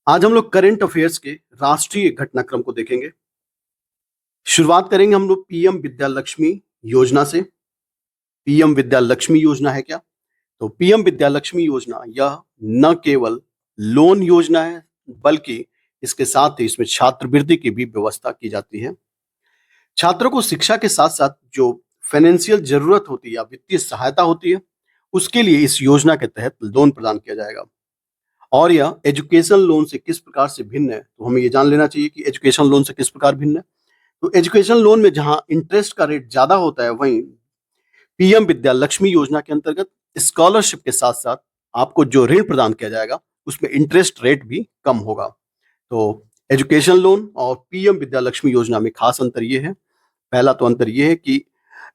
आज हम लोग करंट अफेयर्स के राष्ट्रीय घटनाक्रम को देखेंगे। शुरुआत करेंगे हम लोग पीएम विद्या लक्ष्मी योजना से। पीएम विद्या लक्ष्मी योजना है क्या? तो पीएम विद्या लक्ष्मी योजना यह न केवल लोन योजना है, बल्कि इसके साथ ही इसमें छात्रवृत्ति की भी व्यवस्था की जाती है। छात्रों को शिक्षा के साथ साथ जो फाइनेंशियल जरूरत होती है या वित्तीय सहायता होती है, उसके लिए इस योजना के तहत लोन प्रदान किया जाएगा। और यह एजुकेशन लोन से किस प्रकार से भिन्न है, तो हमें ये जान लेना चाहिए कि एजुकेशन लोन से किस प्रकार भिन्न है। तो एजुकेशन लोन में जहां इंटरेस्ट का रेट ज्यादा होता है, वहीं पीएम विद्या लक्ष्मी योजना के अंतर्गत स्कॉलरशिप के साथ साथ आपको जो ऋण प्रदान किया जाएगा उसमें इंटरेस्ट रेट भी कम होगा। तो एजुकेशन लोन और पीएम विद्या लक्ष्मी योजना में खास अंतर ये है। पहला तो अंतर ये है कि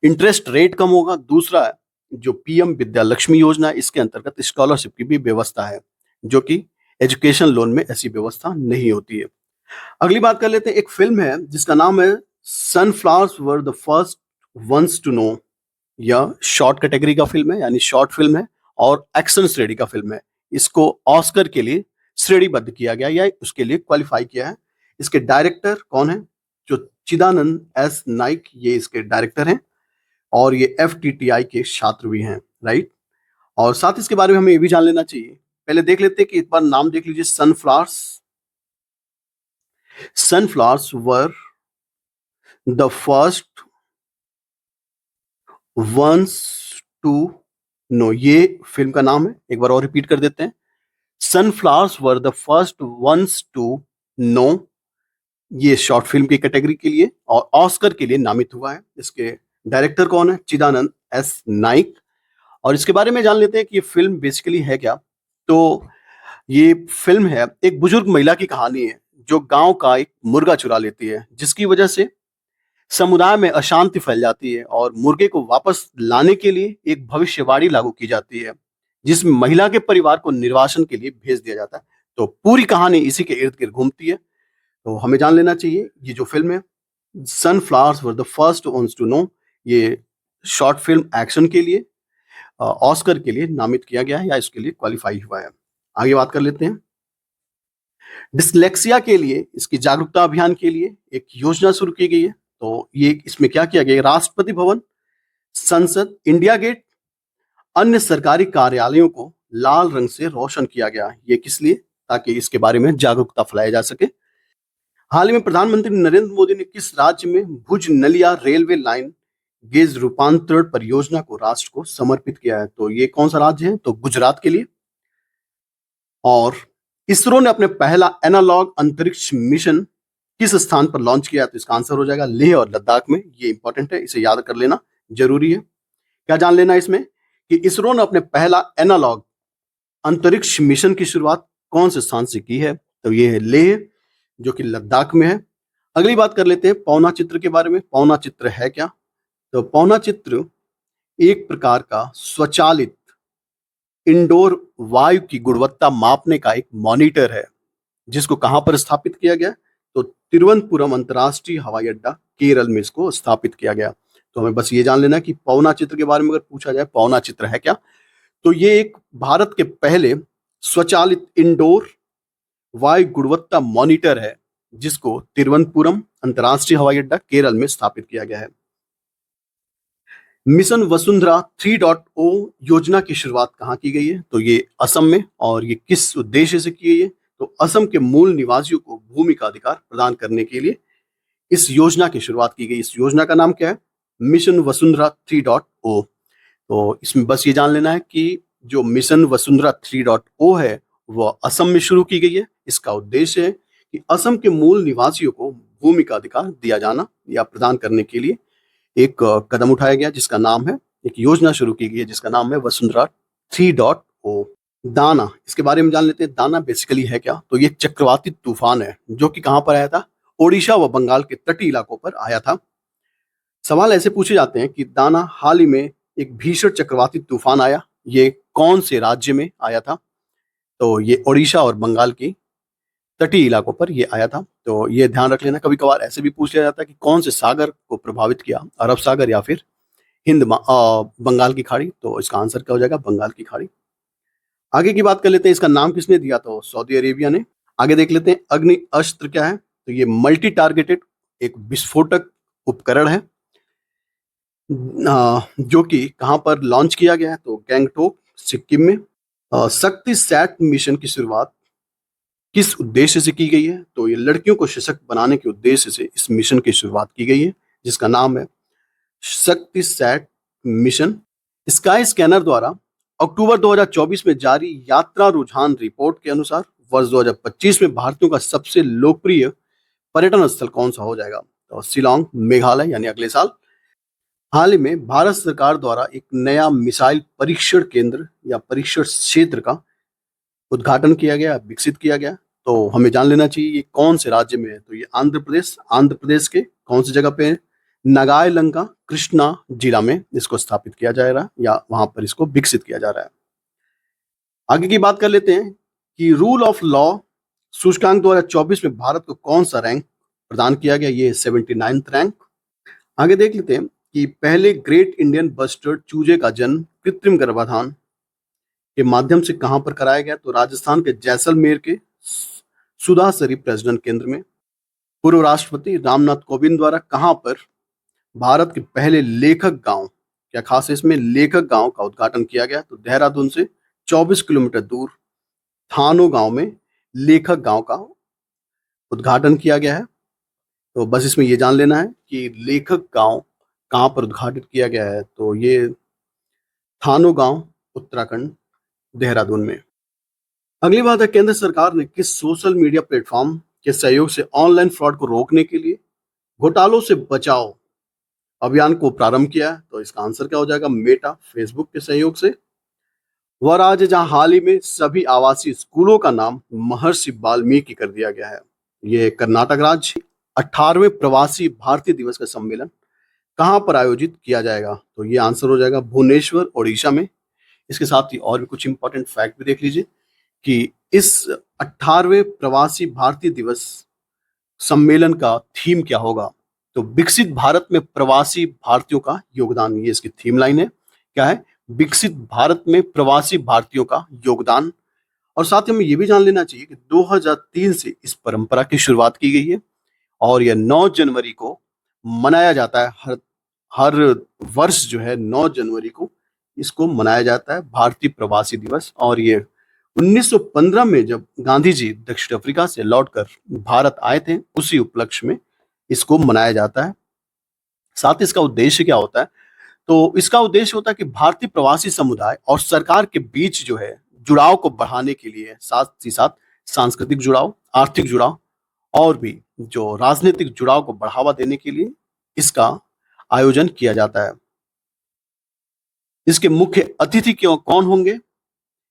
इंटरेस्ट रेट कम होगा। दूसरा, जो पीएम विद्या लक्ष्मी योजना है, इसके अंतर्गत स्कॉलरशिप की भी व्यवस्था है, जो कि एजुकेशन लोन में ऐसी व्यवस्था नहीं होती है। अगली बात कर लेते हैं। एक फिल्म है जिसका नाम है sunflowers were the first ones to know. यह शॉर्ट कैटेगरी का फिल्म है, यानी शॉर्ट फिल्म है और एक्शन श्रेणी का फिल्म है। इसको ऑस्कर के लिए श्रेणीबद्ध किया गया या उसके लिए क्वालिफाई किया है। इसके डायरेक्टर कौन है? जो चिदानंद एस नाइक, ये इसके डायरेक्टर हैं और ये एफटीटीआई के छात्र भी हैं, राइट। और साथ ही इसके बारे में हमें ये भी जान लेना चाहिए। पहले देख लेते हैं कि एक बार नाम देख लीजिए, sunflowers. Sunflowers were the first ones to know, ये फिल्म का नाम है। एक बार और रिपीट कर देते हैं। Sunflowers were the first ones to know, ये शॉर्ट फिल्म की कैटेगरी के लिए और ऑस्कर के लिए नामित हुआ है। इसके डायरेक्टर कौन है? चिदानंद एस नाइक। और इसके बारे में जान लेते हैं कि ये फिल्म बेसिकली है क्या। तो ये फिल्म है, एक बुजुर्ग महिला की कहानी है जो गांव का एक मुर्गा चुरा लेती है, जिसकी वजह से समुदाय में अशांति फैल जाती है और मुर्गे को वापस लाने के लिए एक भविष्यवाणी लागू की जाती है, जिसमें महिला के परिवार को निर्वासन के लिए भेज दिया जाता है। तो पूरी कहानी इसी के इर्द गिर्द घूमती है। तो हमें जान लेना चाहिए ये जो फिल्म है sunflowers were the first ones to know, ये शॉर्ट फिल्म एक्शन के लिए ऑस्कर के लिए नामित किया गया है या इसके लिए क्वालिफाई हुआ है। आगे बात कर लेते हैं। डिसलेक्सिया के लिए, इसकी जागरूकता अभियान के लिए एक योजना शुरू की गई है। तो ये इसमें क्या किया गया? राष्ट्रपति भवन, संसद, इंडिया गेट, अन्य सरकारी कार्यालयों को लाल रंग से रोशन किया गया। ये किस लिए? ताकि इसके बारे में जागरूकता फैलाई जा सके। हाल ही में प्रधानमंत्री नरेंद्र मोदी ने किस राज्य में भुज नलिया रेलवे लाइन गेज रूपांतरण परियोजना को राष्ट्र को समर्पित किया है? तो ये कौन सा राज्य है? तो गुजरात के लिए। और इसरो ने अपने पहला एनालॉग अंतरिक्ष मिशन किस स्थान पर लॉन्च किया? तो इसका आंसर हो जाएगा लेह और लद्दाख में। ये इंपॉर्टेंट है, इसे याद कर लेना जरूरी है। क्या जान लेना है इसमें कि इसरो ने अपने पहला एनालॉग अंतरिक्ष मिशन की शुरुआत कौन से स्थान से की है? तो ये है लेह, जो कि लद्दाख में है। अगली बात कर लेते हैं पौना चित्र के बारे में। पौना चित्र है क्या? तो पौना चित्र एक प्रकार का स्वचालित इंडोर वायु की गुणवत्ता मापने का एक मॉनिटर है, जिसको कहां पर स्थापित किया गया? तो तिरुवनंतपुरम अंतर्राष्ट्रीय हवाई अड्डा केरल में इसको स्थापित किया गया। तो हमें बस ये जान लेना कि पौना चित्र के बारे में अगर पूछा जाए पौना चित्र है क्या, तो ये एक भारत के पहले स्वचालित इंडोर वायु गुणवत्ता मॉनिटर है, जिसको तिरुवनंतपुरम अंतर्राष्ट्रीय हवाई अड्डा केरल में स्थापित किया गया है। मिशन वसुंधरा 3.0 योजना की शुरुआत कहाँ की गई है? तो ये असम में। और ये किस उद्देश्य से की गई है? तो असम के मूल निवासियों को भूमि का अधिकार प्रदान करने के लिए इस योजना की शुरुआत की गई। इस योजना का नाम क्या है? मिशन वसुंधरा 3.0। तो इसमें बस ये जान लेना है कि जो मिशन वसुंधरा 3.0 है वह असम में शुरू की गई है। इसका उद्देश्य है कि असम के मूल निवासियों को भूमि का अधिकार दिया जाना या प्रदान करने के लिए एक कदम उठाया गया, जिसका नाम है, एक योजना शुरू की गई है जिसका नाम है वसुंधरा 3.0। दाना, इसके बारे में जान लेते हैं। दाना बेसिकली है क्या? तो ये एक चक्रवाती तूफान है जो कि कहां पर आया था? ओडिशा व बंगाल के तटीय इलाकों पर आया था। सवाल ऐसे पूछे जाते हैं कि दाना हाल ही में एक भीषण चक्रवाती तूफान आया, ये कौन से राज्य में आया था? तो ये ओडिशा और बंगाल की तटीय इलाकों पर ये आया था। तो ये ध्यान रख लेना। कभी कभार ऐसे भी पूछ लिया जाता है कि कौन से सागर को प्रभावित किया, अरब सागर या फिर बंगाल की खाड़ी। तो इसका आंसर क्या हो जाएगा? बंगाल की खाड़ी। आगे की बात कर लेते हैं, इसका नाम किसने दिया? तो सऊदी अरेबिया ने। आगे देख लेते हैं अग्नि अस्त्र क्या है। तो ये मल्टी टारगेटेड एक विस्फोटक उपकरण है जो कि कहां पर लॉन्च किया गया है, तो गैंगटोक सिक्किम में। शक्ति सैट मिशन की शुरुआत किस उद्देश्य से की गई है, तो ये लड़कियों को सशक्त बनाने के उद्देश्य से इस मिशन की शुरुआत की गई है, जिसका नाम है शक्ति सैट मिशन। स्काई स्कैनर द्वारा अक्टूबर 2024 में जारी यात्रा रुझान रिपोर्ट के अनुसार वर्ष 2025 में भारतीयों का सबसे लोकप्रिय पर्यटन स्थल कौन सा हो जाएगा, तो शिलोंग मेघालय, यानी अगले साल। हाल ही में भारत सरकार द्वारा एक नया मिसाइल परीक्षण केंद्र या परीक्षण क्षेत्र का उद्घाटन किया गया, विकसित किया गया। तो हमें जान लेना चाहिए ये कौन से राज्य में है, तो ये आंध्र प्रदेश के कौन सी जगह पे है, नगालंका कृष्णा जिला में इसको स्थापित किया जा रहा है या वहां पर इसको विकसित किया जा रहा है। आगे की बात कर लेते हैं कि रूल ऑफ लॉ सूचकांक 2024 में भारत को कौन सा रैंक प्रदान किया गया, ये 79th रैंक। आगे देख लेते हैं कि पहले ग्रेट इंडियन बस्टर्ड चूजे का जन्म कृत्रिम गर्भाधान के माध्यम से कहां पर कराया गया, तो राजस्थान के जैसलमेर के सुधासरी प्रजनन केंद्र में। पूर्व राष्ट्रपति रामनाथ कोविंद द्वारा कहां पर भारत के पहले लेखक गांव, क्या खास है इसमें, लेखक गांव का उद्घाटन किया गया, तो देहरादून से 24 किलोमीटर दूर थानो गांव में लेखक गांव का उद्घाटन किया गया है। तो बस इसमें ये जान लेना है कि लेखक गांव कहां पर उद्घाटित किया गया है, तो ये थानो गांव उत्तराखंड देहरादून में। अगली बात है केंद्र सरकार ने किस सोशल मीडिया प्लेटफॉर्म के सहयोग से ऑनलाइन फ्रॉड को रोकने के लिए घोटालों से बचाओ अभियान को प्रारंभ किया है, तो इसका आंसर क्या हो जाएगा, मेटा फेसबुक के सहयोग से। वह राज्य जहां हाल ही में सभी आवासीय स्कूलों का नाम महर्षि वाल्मीकि कर दिया गया है, ये कर्नाटक राज्य। 18वें प्रवासी भारतीय दिवस का सम्मेलन कहां पर आयोजित किया जाएगा, तो ये आंसर हो जाएगा भुवनेश्वर ओडिशा में। इसके साथ ही और भी कुछ इंपॉर्टेंट फैक्ट भी देख लीजिए कि इस 18वें प्रवासी भारतीय दिवस सम्मेलन का थीम क्या होगा, तो विकसित भारत में प्रवासी भारतीयों का योगदान, ये इसकी थीम लाइन है। क्या है, विकसित भारत में प्रवासी भारतीयों का योगदान। और साथ ही हमें ये भी जान लेना चाहिए कि 2003 से इस परंपरा की शुरुआत की गई है और यह 9 जनवरी को मनाया जाता है। हर वर्ष जो है 9 जनवरी को इसको मनाया जाता है भारतीय प्रवासी दिवस। और ये 1915 में जब गांधी जी दक्षिण अफ्रीका से लौटकर भारत आए थे, उसी उपलक्ष्य में इसको मनाया जाता है। साथ ही इसका उद्देश्य क्या होता है, तो इसका उद्देश्य होता है कि भारतीय प्रवासी समुदाय और सरकार के बीच जो है जुड़ाव को बढ़ाने के लिए, साथ ही साथ सांस्कृतिक जुड़ाव, आर्थिक जुड़ाव और भी जो राजनीतिक जुड़ाव को बढ़ावा देने के लिए इसका आयोजन किया जाता है। इसके मुख्य अतिथि क्यों कौन होंगे,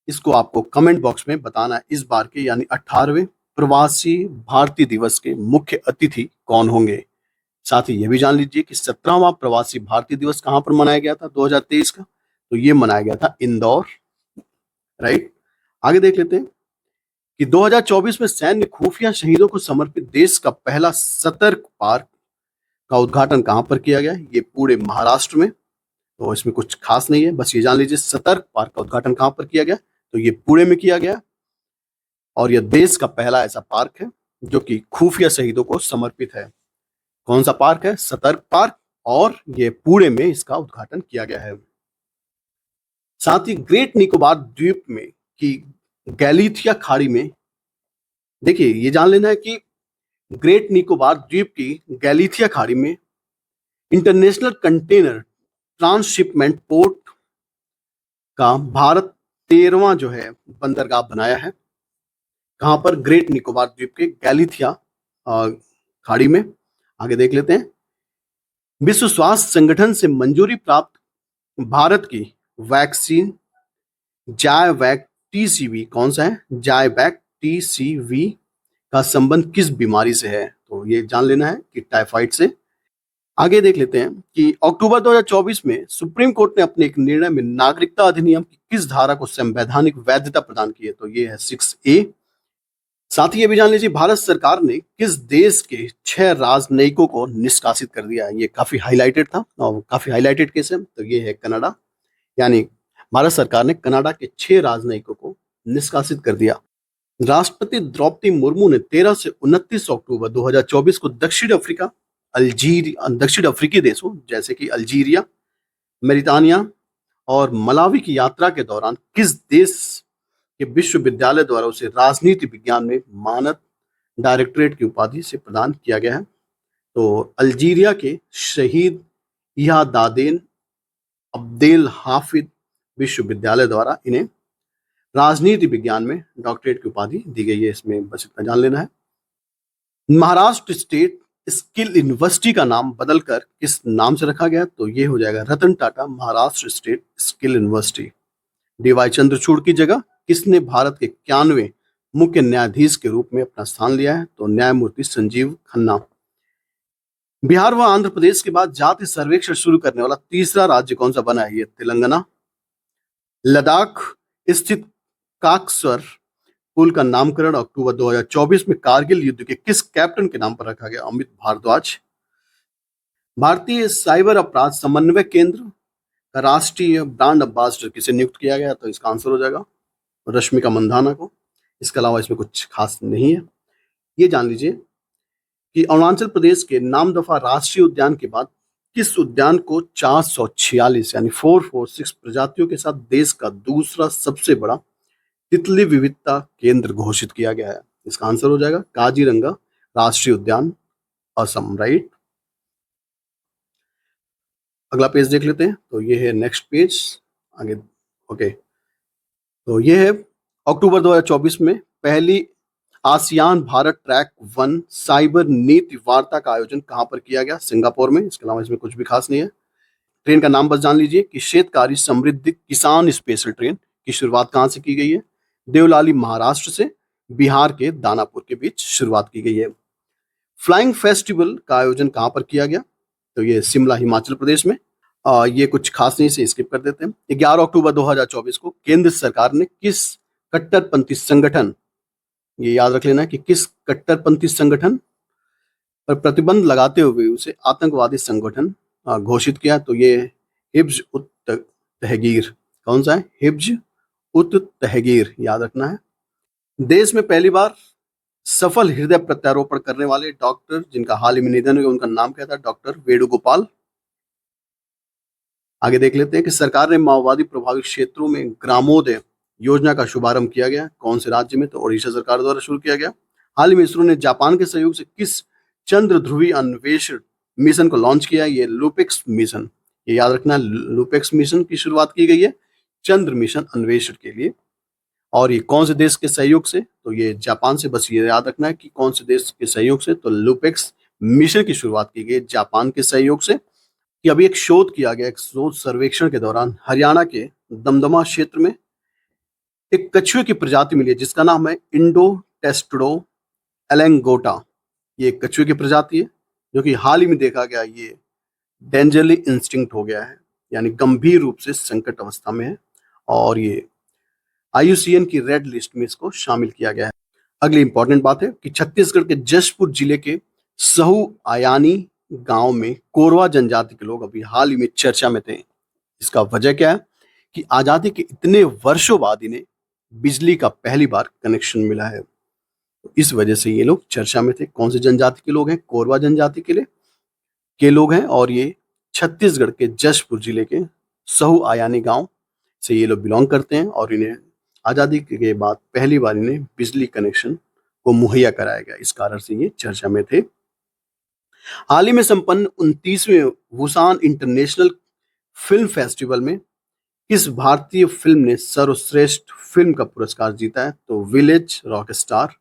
इसको आपको कमेंट बॉक्स में बताना है। इस बार के यानी 18वें प्रवासी भारतीय दिवस के मुख्य अतिथि कौन होंगे। साथ ही ये भी जान लीजिए कि 17वां प्रवासी भारतीय दिवस कहां पर मनाया गया था 2023 का, तो ये मनाया गया था इंदौर, राइट। आगे देख लेते हैं कि 2024 में सैन्य खुफिया शहीदों को समर्पित देश का पहला सतर्क पार्क का उद्घाटन कहां पर किया गया, ये पूरे महाराष्ट्र में। तो इसमें कुछ खास नहीं है, बस ये जान लीजिए सतर्क पार्क का उद्घाटन कहां पर किया गया, तो ये पुणे में किया गया और यह देश का पहला ऐसा पार्क है जो कि खुफिया शहीदों को समर्पित है। कौन सा पार्क है, सतर्क पार्क, और ये पुणे में इसका उद्घाटन किया गया है। साथ ही ग्रेट निकोबार द्वीप में की गैलीथिया खाड़ी में, देखिए ये जान लेना है कि ग्रेट निकोबार द्वीप की गैलीथिया खाड़ी में इंटरनेशनल कंटेनर ट्रांसशिपमेंट पोर्ट का भारत 13वां जो है बंदरगाह बनाया है। कहां पर, ग्रेट निकोबार द्वीप के गैलीथिया खाड़ी में। आगे देख लेते हैं, विश्व स्वास्थ्य संगठन से मंजूरी प्राप्त भारत की वैक्सीन जायवैक टीसीवी कौन सा है, जायवैक टीसीवी का संबंध किस बीमारी से है, तो ये जान लेना है कि टाइफाइड से। आगे देख लेते हैं कि अक्टूबर 2024 में सुप्रीम कोर्ट ने अपने एक निर्णय में नागरिकता अधिनियम की किस धारा को संवैधानिक वैधता प्रदान की है, तो ये है 6A। साथ ही ये भी जान लीजिए भारत सरकार ने किस देश के 6 राजनयिकों को निष्कासित कर दिया है, ये काफी हाईलाइटेड था और काफी हाईलाइटेड केस है, तो ये है कनाडा। यानी भारत सरकार ने कनाडा के 6 राजनयिकों को निष्कासित कर दिया। राष्ट्रपति द्रौपदी मुर्मू ने 13 से 29 अक्टूबर 2024 को दक्षिण अफ्रीकी देशों जैसे कि अल्जीरिया, मेरिटानिया और मलावी की यात्रा के दौरान किस देश के विश्वविद्यालय द्वारा उसे राजनीति विज्ञान में मानद डायरेक्टरेट की उपाधि से प्रदान किया गया है? तो अल्जीरिया के शहीद इयादादेन अब्देल हाफिज विश्वविद्यालय द्वारा इन्हें राजनीति विज्ञान में डॉक्टरेट की उपाधि दी गई है। इसमें बस इतना जान लेना है। महाराष्ट्र स्टेट स्किल यूनिवर्सिटी का नाम बदलकर किस नाम से रखा गया? तो ये हो जाएगा Ratan Tata Maharashtra state skill university. DY Chandrachud की जगह किसने भारत के 91वें मुख्य न्यायाधीश के रूप में अपना स्थान लिया है? तो न्यायमूर्ति संजीव खन्ना। बिहार व आंध्र प्रदेश के बाद जाति सर्वेक्षण शुरू करने वाला तीसरा राज्य कौन सा बना है? ये तेलंगाना। लद्दाख स्थित काकसर पुल का नामकरण अक्टूबर 2024 में कारगिल युद्ध के किस कैप्टन के नाम पर रखा गया? अमित भारद्वाज। भारतीय साइबर अपराध समन्वय केंद्र का राष्ट्रीय ब्रांड एम्बेसडर किसे नियुक्त किया गया? तो इसका आंसर हो जाएगा रश्मिका मंदाना को। इसके अलावा इसमें कुछ खास नहीं है। ये जान लीजिए कि अरुणाचल प्रदेश के नामदफा राष्ट्रीय उद्यान के बाद किस उद्यान को 446 यानी 446 प्रजातियों के साथ देश का दूसरा सबसे बड़ा तितली विविधता केंद्र घोषित किया गया है? इसका आंसर हो जाएगा काजीरंगा राष्ट्रीय उद्यान, असम। राइट, अगला पेज देख लेते हैं। तो ये है नेक्स्ट पेज आगे। ओके, तो ये है अक्टूबर 2024 में पहली आसियान भारत ट्रैक 1 साइबर नीति वार्ता का आयोजन कहां पर किया गया? सिंगापुर में। इसके अलावा इसमें कुछ भी खास नहीं है। ट्रेन का नाम बस जान लीजिए कि शेतकारी समृद्धि किसान स्पेशल ट्रेन की शुरुआत कहां से की गई है? देवलाली महाराष्ट्र से बिहार के दानापुर के बीच शुरुआत की गई है। फ्लाइंग फेस्टिवल का आयोजन कहां पर किया गया? तो ये शिमला हिमाचल प्रदेश में। ये कुछ खास नहीं से स्किप कर देते हैं। 11 अक्टूबर 2024 को केंद्र सरकार ने किस कट्टरपंथी संगठन, ये याद रख लेना कि किस कट्टरपंथी संगठन पर प्रतिबंध लगाते हुए उसे आतंकवादी संगठन घोषित किया? तो ये हिब्ज उत तहगीर। कौन सा है? हिब्ज उत तहगीर, याद रखना है। देश में पहली बार सफल हृदय प्रत्यारोपण करने वाले डॉक्टर जिनका हाल ही में निधन हो गया, उनका नाम क्या था? डॉक्टर वेणुगोपाल। आगे देख लेते हैं कि सरकार ने माओवादी प्रभावित क्षेत्रों में ग्रामोदय योजना का शुभारंभ किया गया। कौन से राज्य में? तो ओडिशा सरकार द्वारा शुरू किया गया। हाल ही में इसरो ने जापान के सहयोग से किस चंद्र ध्रुवीय अन्वेषण मिशन को लॉन्च किया? ये लूपेक्स मिशन। ये याद रखना, लूपेक्स मिशन की शुरुआत की गई है चंद्र मिशन अन्वेषण के लिए। और ये कौन से देश के सहयोग से? तो ये जापान से। बस ये याद रखना है कि कौन से देश के सहयोग से। तो लूपेक्स मिशन की शुरुआत की गई जापान के सहयोग से। कि अभी एक शोध किया गया, एक शोध सर्वेक्षण के दौरान हरियाणा के दमदमा क्षेत्र में एक कछुए की प्रजाति मिली है जिसका नाम है इंडो टेस्टडो एलेंगोटा। ये एक कछुए की प्रजाति है जो कि हाल ही में देखा गया ये डेंजरली इंस्टिंक्ट हो गया है, यानी गंभीर रूप से संकट अवस्था में है। और ये IUCN की रेड लिस्ट में इसको शामिल किया गया है। अगली इंपॉर्टेंट बात है कि छत्तीसगढ़ के जशपुर जिले के सहु आयानी गांव में कोरवा जनजाति के लोग अभी हाल ही में चर्चा में थे। इसका वजह क्या है कि आजादी के इतने वर्षों बाद इन्हें बिजली का पहली बार कनेक्शन मिला है। तो इस वजह से ये लोग चर्चा में थे। कौन सी जनजाति के लोग हैं? कोरवा जनजाति के लोग हैं। और ये छत्तीसगढ़ के जशपुर जिले के सहु आयानी गांव से ये लोग बिलोंग करते हैं। और इन्हें आजादी के बाद पहली बार इन्हें बिजली कनेक्शन को मुहैया कराया गया, इस कारण से ये चर्चा में थे। हाल ही में संपन्न 29वें वुसान इंटरनेशनल फिल्म फेस्टिवल में किस भारतीय फिल्म ने सर्वश्रेष्ठ फिल्म का पुरस्कार जीता है? तो विलेज रॉक स्टार।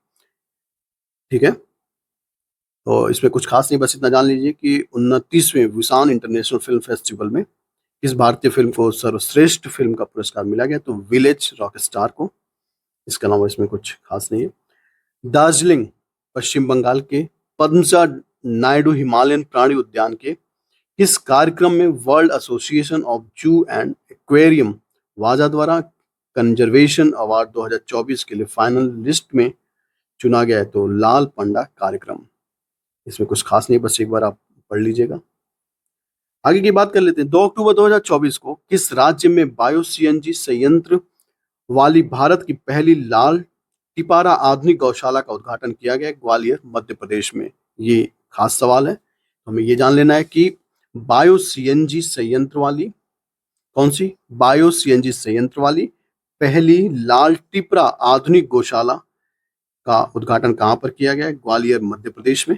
ठीक है, तो इसमें कुछ खास नहीं, बस इतना जान लीजिए कि 29वें वुसान इंटरनेशनल फिल्म फेस्टिवल में किस भारतीय फिल्म को सर्वश्रेष्ठ फिल्म का पुरस्कार मिला गया? तो विलेज रॉक स्टार को। इसके अलावा इसमें कुछ खास नहीं है। दार्जिलिंग पश्चिम बंगाल के पद्मजा नायडू हिमालयन प्राणी उद्यान के किस कार्यक्रम में वर्ल्ड एसोसिएशन ऑफ जू एंड एक्वेरियम वाजा द्वारा कंजर्वेशन अवार्ड 2024 के लिए फाइनल लिस्ट में चुना गया है? तो लाल पंडा कार्यक्रम। इसमें कुछ खास नहीं, बस एक बार आप पढ़ लीजिएगा। आगे की बात कर लेते हैं। 2 अक्टूबर 2024 को किस राज्य में बायो CNG संयंत्र वाली भारत की पहली लाल टिपारा आधुनिक गौशाला का उद्घाटन किया गया ग्वालियर मध्य प्रदेश में? ये खास सवाल है, हमें ये जान लेना है कि बायो सीएनजी संयंत्र वाली, कौन सी बायो सीएनजी संयंत्र वाली पहली लाल टिपरा आधुनिक गौशाला का उद्घाटन कहां पर किया गया? ग्वालियर मध्य प्रदेश में।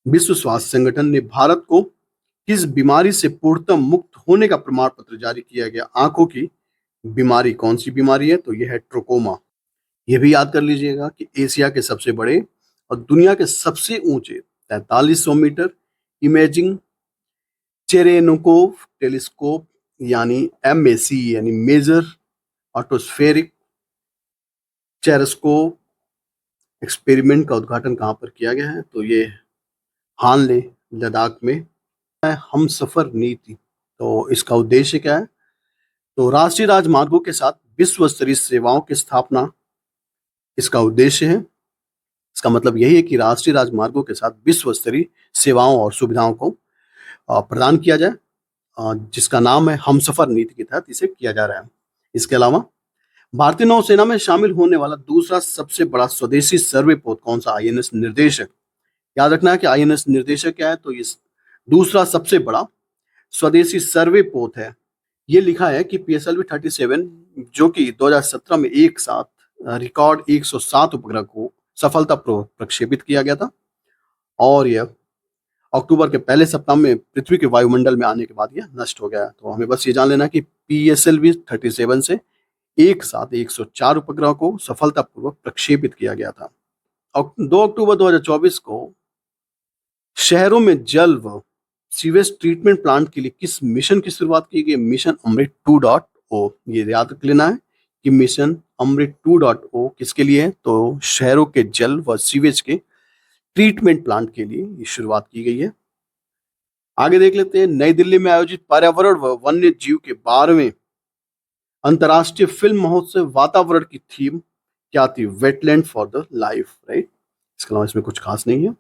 विश्व स्वास्थ्य संगठन ने भारत को किस बीमारी से पूर्णतः मुक्त होने का प्रमाण पत्र जारी किया गया? आंखों की बीमारी, कौन सी बीमारी है? तो यह है ट्रोकोमा। यह भी याद कर लीजिएगा कि एशिया के सबसे बड़े और दुनिया के सबसे ऊंचे 4300 मीटर इमेजिंग चेरेनोकोव टेलीस्कोप यानी MAC यानी मेजर ऑटोस्फेरिक चेरोस्कोप एक्सपेरिमेंट का उद्घाटन कहां पर किया गया है? तो ये हानले लद्दाख में है। हमसफर नीति, तो इसका उद्देश्य क्या है? तो राष्ट्रीय राजमार्गों के साथ विश्व स्तरीय सेवाओं की स्थापना इसका उद्देश्य है। इसका मतलब यही है कि राष्ट्रीय राजमार्गों के साथ विश्व स्तरीय सेवाओं और सुविधाओं को प्रदान किया जाए, जिसका नाम है हमसफर नीति के तहत इसे किया जा रहा है। इसके अलावा भारतीय नौसेना में शामिल होने वाला दूसरा सबसे बड़ा स्वदेशी सर्वे पोत कौन सा? INS निर्देशक। याद रखना है कि INS निर्देशक क्या है? तो ये दूसरा सबसे बड़ा स्वदेशी सर्वे पोत है। ये लिखा है कि PSLV 37 जो कि 2017 में एक साथ रिकॉर्ड 107 उपग्रह को सफलतापूर्वक प्रक्षेपित किया गया था और यह अक्टूबर के पहले सप्ताह में पृथ्वी के वायुमंडल में आने के बाद यह नष्ट हो गया। तो हमें बस ये जान लेना कि PSLV 37 से एक साथ 104 उपग्रह को सफलतापूर्वक प्रक्षेपित किया गया था। 2 अक्टूबर 2024 को शहरों में जल व सीवेज ट्रीटमेंट प्लांट के लिए किस मिशन की शुरुआत की गई? मिशन अमृत 2.0। ये याद रख लेना है कि मिशन अमृत 2.0 किसके लिए है? तो शहरों के जल व सीवेज के ट्रीटमेंट प्लांट के लिए ये शुरुआत की गई है। आगे देख लेते हैं, नई दिल्ली में आयोजित पर्यावरण व वन्य जीव के 12वें अंतर्राष्ट्रीय फिल्म महोत्सव वातावरण की थीम क्या थी? Wetland for the life, right. इसके अलावा इसमें कुछ खास नहीं है।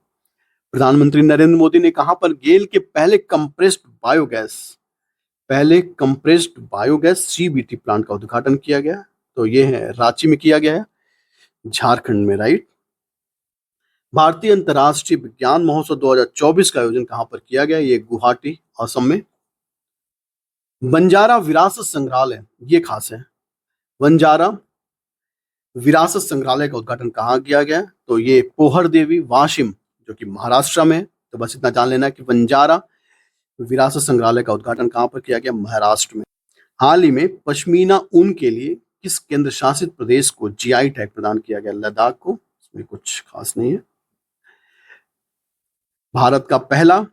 प्रधानमंत्री नरेंद्र मोदी ने कहां पर गेल के पहले कंप्रेस्ड बायोगैस CBT प्लांट का उद्घाटन किया गया? तो ये है रांची में किया गया है, झारखंड में, राइट। भारतीय अंतर्राष्ट्रीय विज्ञान महोत्सव 2024 का आयोजन कहां पर किया गया? ये गुवाहाटी, असम में। बंजारा विरासत संग्रहालय, ये खास है, बंजारा विरासत संग्रहालय का उद्घाटन कहां किया गया? तो ये पोहर देवी वाशिम जो कि महाराष्ट्र में। तो बस इतना जान लेना कि बंजारा विरासत संग्रहालय का उद्घाटन कहां पर किया गया? महाराष्ट्र में। हाल ही में पश्मीना ऊन के लिए किस केंद्र शासित प्रदेश को GI टैग प्रदान किया गया? लद्दाख को। इसमें कुछ खास नहीं है। भारत का पहला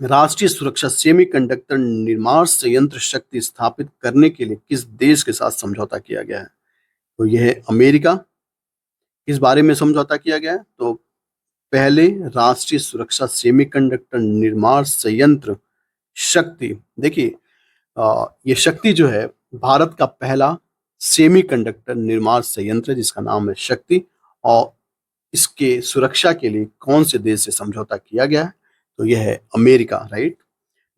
राष्ट्रीय सुरक्षा सेमीकंडक्टर निर्माण संयंत्र शक्ति स्थापित करने के लिए किस देश के साथ समझौता किया गया है? तो यह है अमेरिका। किस बारे में समझौता किया गया है? तो पहले राष्ट्रीय सुरक्षा सेमीकंडक्टर निर्माण संयंत्र शक्ति, देखिए ये शक्ति जो है भारत का पहला सेमीकंडक्टर निर्माण संयंत्र जिसका नाम है शक्ति, और इसके सुरक्षा के लिए कौन से देश से समझौता किया गया है? तो यह है अमेरिका, राइट।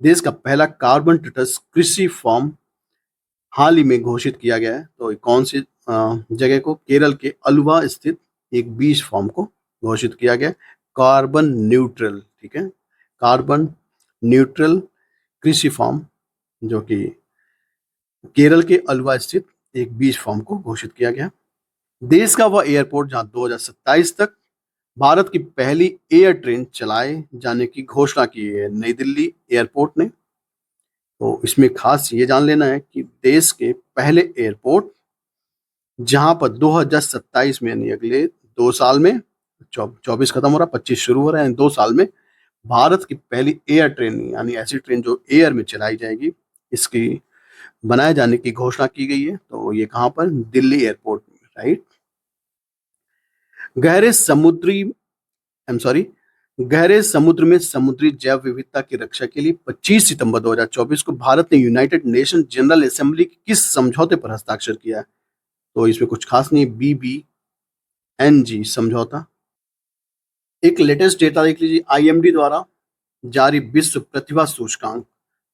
देश का पहला कार्बन तटस्थ कृषि फॉर्म हाल ही में घोषित किया गया है। तो कौन सी जगह को? केरल के अलुवा स्थित एक बीज फॉर्म को घोषित किया गया, कार्बन न्यूट्रल, ठीक है, कार्बन न्यूट्रल कृषि फॉर्म जो कि केरल के अलुवा स्थित एक बीज फॉर्म को घोषित किया गया। देश का वह एयरपोर्ट जहां 2027 तक भारत की पहली एयर ट्रेन चलाए जाने की घोषणा की है, नई दिल्ली एयरपोर्ट ने। तो इसमें खास ये जान लेना है कि देश के पहले एयरपोर्ट जहां पर 2027 में यानी अगले 2 साल में, 24 खत्म हो रहा, 25 शुरू हो रहा है, 2 साल में भारत की पहली एयर ट्रेन यानी ऐसी ट्रेन जो एयर में चलाई जाएगी, इसकी बनाए जाने की घोषणा की गई है। तो ये कहां पर? दिल्ली एयरपोर्ट में, राइट। गहरे समुद्र में समुद्री जैव विविधता की रक्षा के लिए 25 सितंबर 2024 को भारत ने यूनाइटेड नेशन जनरल असेंबली के किस समझौते पर हस्ताक्षर किया है? तो इसमें कुछ खास नहीं, BBNG समझौता। एक लेटेस्ट डेटा देख लीजिए, IMD द्वारा जारी विश्व प्रतिभा सूचकांक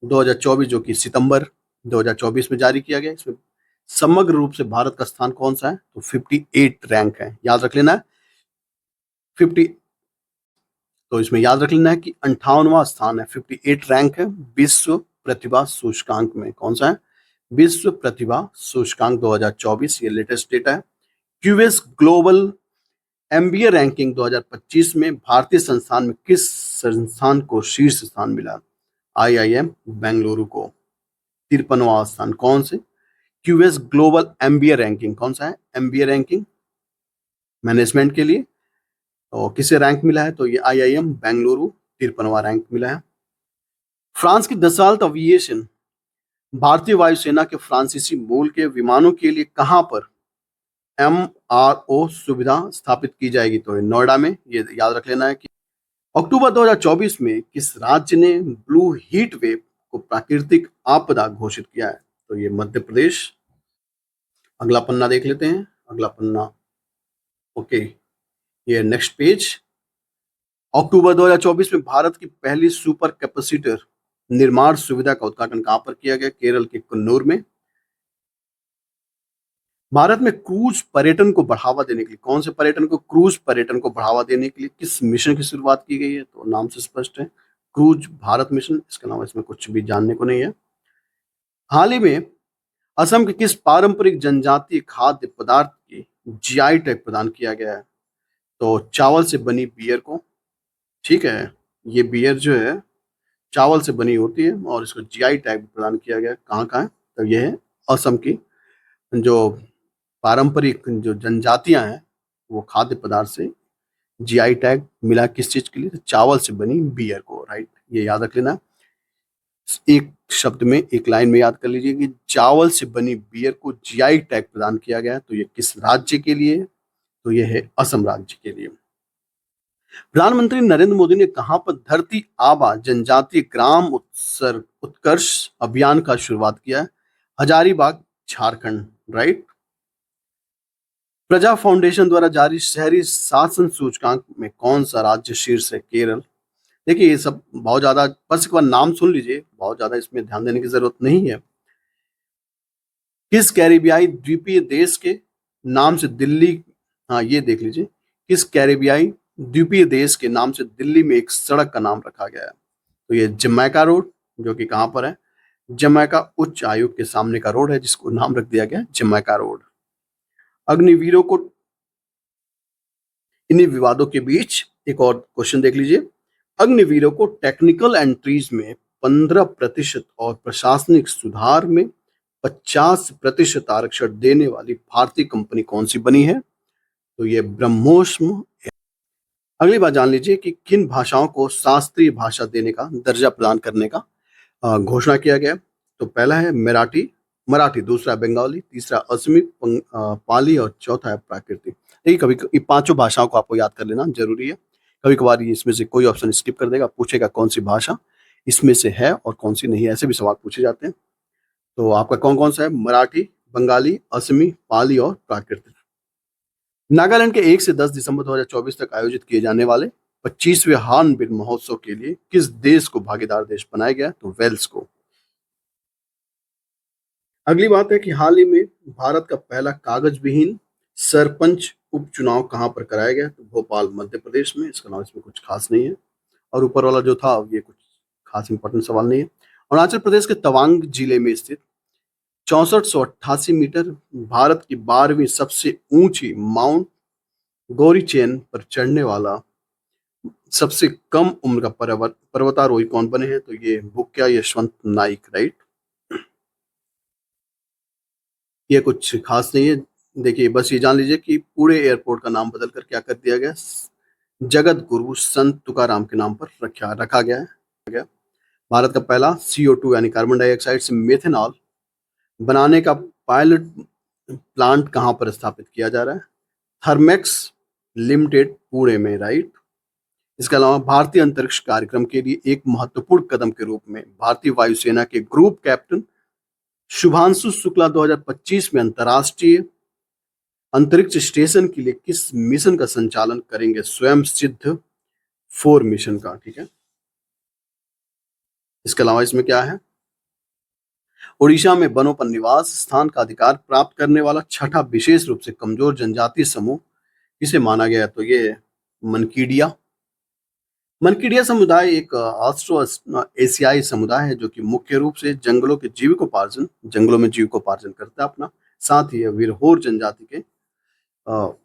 2024 जो कि सितंबर 2024 में जारी किया गया। इसमें समग्र रूप से भारत का स्थान कौन सा है? तो 58 रैंक है, याद रख लेना है 50। तो इसमें याद रख लेना है कि 58वां स्थान है, 58 रैंक है विश्व प्रतिभा सूचकांक में। कौन सा है? विश्व प्रतिभा सूचकांक 2024, ये लेटेस्ट डेटा है। क्यूएस ग्लोबल एमबीए रैंकिंग 2025 में भारतीय संस्थान में किस संस्थान को शीर्ष स्थान मिला? आईआईएम बेंगलुरु को 53वां स्थान। कौन से? QS global MBA ranking. कौन सा है? एमबीए रैंकिंग मैनेजमेंट के लिए। तो किसे रैंक मिला है? तो ये आईआईएम बेंगलुरु 53वां रैंक मिला है। फ्रांस की दसाल्ट एविएशन भारतीय वायुसेना के फ्रांसीसी मूल के विमानों के लिए कहां पर एमआरओ सुविधा स्थापित की जाएगी? तो नोएडा में। ये याद रख लेना है कि अक्टूबर 2024 में किस राज्य ने ब्लू हीट वेव को प्राकृतिक आपदा घोषित किया है? तो ये मध्य प्रदेश। अगला पन्ना देख लेते हैं। अगला पन्ना, ओके, ये नेक्स्ट पेज। अक्टूबर 2024 में भारत की पहली सुपर कैपेसिटर निर्माण सुविधा का उद्घाटन कहां पर किया गया? केरल के कन्नूर में। भारत में क्रूज पर्यटन को बढ़ावा देने के लिए, कौन से पर्यटन को? क्रूज पर्यटन को बढ़ावा देने के लिए किस मिशन की शुरुआत की गई है? तो नाम से स्पष्ट है, क्रूज भारत मिशन। इसके अलावा इसमें कुछ भी जानने को नहीं है। हाल ही में असम के किस पारंपरिक जनजातीय खाद्य पदार्थ की जीआई टैग प्रदान किया गया है? तो चावल से बनी बियर को। ठीक है, ये बियर जो है चावल से बनी होती है और इसको जीआई टैग प्रदान किया गया है। कहाँ का है? तो ये है असम की जो पारंपरिक जो जनजातियां हैं वो खाद्य पदार्थ से जीआई टैग मिला। किस चीज के लिए? तो चावल से बनी बियर को, राइट। ये याद रख लेना, एक शब्द में, एक लाइन में याद कर लीजिए कि चावल से बनी बियर को जीआई टैग प्रदान किया गया है। तो ये किस राज्य के लिए? तो ये है असम राज्य के लिए। प्रधानमंत्री नरेंद्र मोदी ने कहां पर धरती आबा जनजातीय ग्राम उत्कर्ष अभियान का शुरुआत किया है? हजारीबाग, झारखंड, राइट। प्रजा फाउंडेशन द्वारा जारी शहरी शासन सूचकांक में कौन सा राज्य शीर्ष है? केरल। देखिए, ये सब बहुत ज्यादा, बस एक बार नाम सुन लीजिए, बहुत ज्यादा इसमें ध्यान देने की जरूरत नहीं है। किस कैरिबियाई द्वीपीय देश के नाम से दिल्ली, हाँ ये देख लीजिए, किस कैरिबियाई द्वीपीय देश के नाम से दिल्ली में एक सड़क का नाम रखा गया है? तो ये जमैका रोड, जो कि कहां पर है? जमैका उच्च आयोग के सामने का रोड है, जिसको नाम रख दिया गया जमैका रोड। अग्निवीरों को, इन्हीं विवादों के बीच एक और क्वेश्चन देख लीजिए। अग्निवीरों को टेक्निकल एंट्रीज में 15% और प्रशासनिक सुधार में 50% आरक्षण देने वाली भारतीय कंपनी कौन सी बनी है? तो ये ब्रह्मोस। अगली बात जान लीजिए कि किन भाषाओं को शास्त्रीय भाषा देने का दर्जा प्रदान करने का घोषणा किया गया। तो पहला है मराठी, दूसरा है बंगाली, तीसरा असमी, पाली और चौथा है प्राकृतिक। देखिए, कभी ये पांचों भाषाओं को आपको याद कर लेना जरूरी है। कभी कभार ये इसमें से कोई ऑप्शन स्किप कर देगा, पूछेगा कौन सी भाषा इसमें से है और कौन सी नहीं है, ऐसे भी सवाल पूछे जाते हैं। तो आपका कौन कौन सा है? मराठी, बंगाली, असमी, पाली और प्राकृतिक। नागालैंड के 1 से 10 दिसंबर 2024 तक आयोजित किए जाने वाले 25वें हॉर्नबिल महोत्सव के लिए किस देश को भागीदार देश बनाया गया? तो वेल्स को। अगली बात है कि हाल ही में भारत का पहला कागज विहीन सरपंच उपचुनाव कहां पर कराया गया? तो भोपाल, मध्य प्रदेश में। इसका नाम, इसमें कुछ खास नहीं है। और ऊपर वाला जो था ये कुछ खास इंपॉर्टेंट सवाल नहीं है। अरुणाचल प्रदेश के तवांग जिले में स्थित 6488 मीटर, भारत की 12वीं सबसे ऊंची माउंट गौरी चेन पर चढ़ने वाला सबसे कम उम्र का पर्वतारोही कौन बने हैं? तो ये बुक्या यशवंत नाइक, राइट। ये कुछ खास नहीं है। देखिए, बस ये जान लीजिए कि पुणे एयरपोर्ट का नाम बदल कर क्या कर दिया गया? जगत गुरु संत तुकाराम के नाम पर रखा गया है। भारत का पहला CO2 यानी कार्बन डाइऑक्साइड से मेथेनॉल बनाने का पायलट प्लांट कहां पर स्थापित किया जा रहा है? थर्मेक्स लिमिटेड, पुणे में, राइट। इसके अलावा भारतीय अंतरिक्ष कार्यक्रम के लिए एक महत्वपूर्ण कदम के रूप में भारतीय वायुसेना के ग्रुप कैप्टन शुभांशु शुक्ला 2025 में अंतरराष्ट्रीय अंतरिक्ष स्टेशन के लिए किस मिशन का संचालन करेंगे? स्वयं सिद्ध 4 मिशन का, ठीक है। इसके अलावा इसमें क्या है? ओडिशा में वनों पर निवास स्थान का अधिकार प्राप्त करने वाला छठा विशेष रूप से कमजोर जनजातीय समूह किसे माना गया है? तो ये मनकीडिया। मनकीडिया समुदाय एक ऑस्ट्रो एशियाई समुदाय है जो कि मुख्य रूप से जंगलों में जीविकोपार्जन करता है अपना। साथ ही यह विरहोर जनजाति के अ,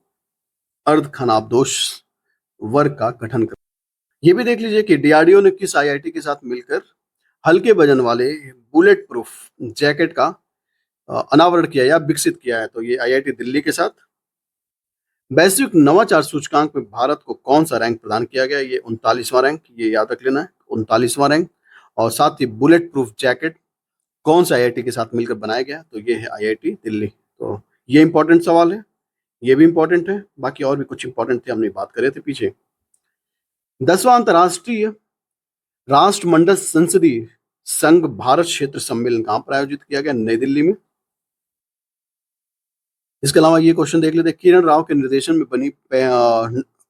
अर्ध खानाबदोश वर्ग का गठन कर। ये भी देख लीजिए कि डीआरडीओ ने किस आईआईटी के साथ मिलकर हल्के वजन वाले बुलेट प्रूफ जैकेट का अनावरण किया या विकसित किया है? तो ये आईआईटी दिल्ली के साथ। वैश्विक नवाचार सूचकांक में भारत को कौन सा रैंक प्रदान किया गया? ये 39वां रैंक, ये याद रख लेना है, 39वां रैंक। और साथ ही बुलेट प्रूफ जैकेट कौन सा आईआईटी के साथ मिलकर बनाया गया? तो ये है आईआईटी दिल्ली। तो ये इंपॉर्टेंट सवाल है, ये भी इंपॉर्टेंट है, बाकी और भी कुछ इंपॉर्टेंट थे, हमने बात करे थे पीछे। 10वां अंतर्राष्ट्रीय राष्ट्रमंडल संसदीय संघ भारत क्षेत्र सम्मेलन कहां पर आयोजित किया गया? नई दिल्ली में। इसके अलावा ये क्वेश्चन देख लेते हैं, किरण राव के निर्देशन में बनी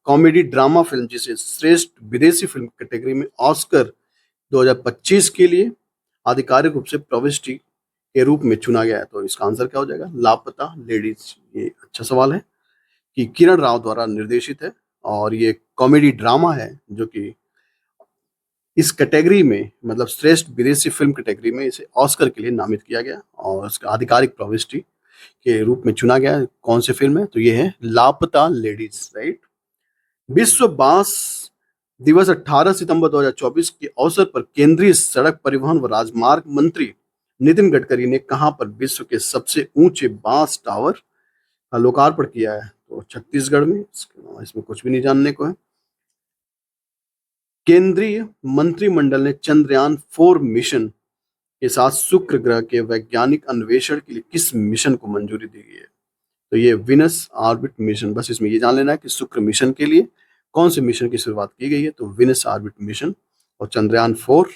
कॉमेडी ड्रामा फिल्म जिसे श्रेष्ठ विदेशी फिल्म कैटेगरी में ऑस्कर 2025 के लिए आधिकारिक रूप से प्रविष्टि के रूप में चुना गया है? तो इसका आंसर क्या हो जाएगा? लापता लेडीज। ये अच्छा सवाल है कि किरण राव द्वारा निर्देशित है और ये कॉमेडी ड्रामा है जो कि इस कैटेगरी में, मतलब श्रेष्ठ विदेशी फिल्म कैटेगरी में इसे ऑस्कर के लिए नामित किया गया और इसका आधिकारिक प्रविष्टि के रूप में चुना गया। कौन सी फिल्म है? तो ये है लापता लेडीज, राइट। विश्व बांस दिवस 18 सितंबर 2024 के अवसर पर केंद्रीय सड़क परिवहन व राजमार्ग मंत्री नितिन गडकरी ने कहां पर विश्व के सबसे ऊंचे बांस टावर का लोकार्पण किया है? तो छत्तीसगढ़ में। इसमें कुछ भी नहीं जानने को है। केंद्रीय मंत्रिमंडल ने चंद्रयान 4 मिशन के साथ शुक्र ग्रह के वैज्ञानिक अन्वेषण के लिए किस मिशन को मंजूरी दी गई है? तो ये विनस ऑर्बिट मिशन। बस इसमें ये जान लेना है कि शुक्र मिशन के लिए कौन से मिशन की शुरुआत की गई है? तो विनस ऑर्बिट मिशन। और चंद्रयान 4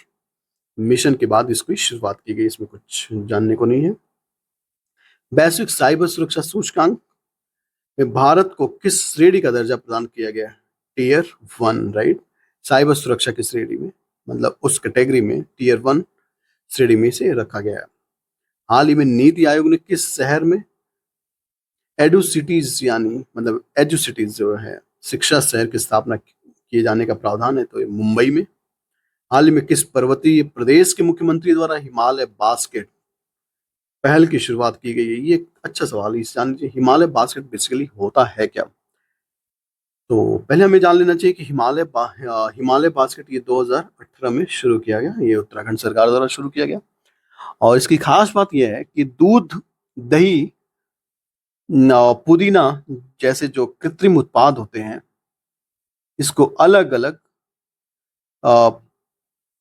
मिशन के बाद इसकी शुरुआत की गई, इसमें कुछ जानने को नहीं है। वैश्विक साइबर सुरक्षा सूचकांक में भारत को किस श्रेणी का दर्जा प्रदान किया गया? Tier 1, right. साइबर सुरक्षा की श्रेणी में, मतलब उस कैटेगरी में टियर 1 श्रेणी में से रखा गया है। हाल ही में नीति आयोग ने किस शहर में एडु सिटीज, यानी मतलब एजु सिटीज जो है शिक्षा शहर की स्थापना किए जाने का प्रावधान है? तो ये मुंबई में। हाल ही में किस पर्वतीय प्रदेश के मुख्यमंत्री द्वारा हिमालय बास्केट पहल की शुरुआत की गई है? ये अच्छा सवाल है, इस जान लीजिए हिमालय बास्केट बेसिकली होता है क्या? तो पहले हमें जान लेना चाहिए कि हिमालय बास्केट ये 2018 में शुरू किया गया, ये उत्तराखंड सरकार द्वारा शुरू किया गया। और इसकी खास बात यह है कि दूध, दही, पुदीना जैसे जो कृत्रिम उत्पाद होते हैं इसको अलग अलग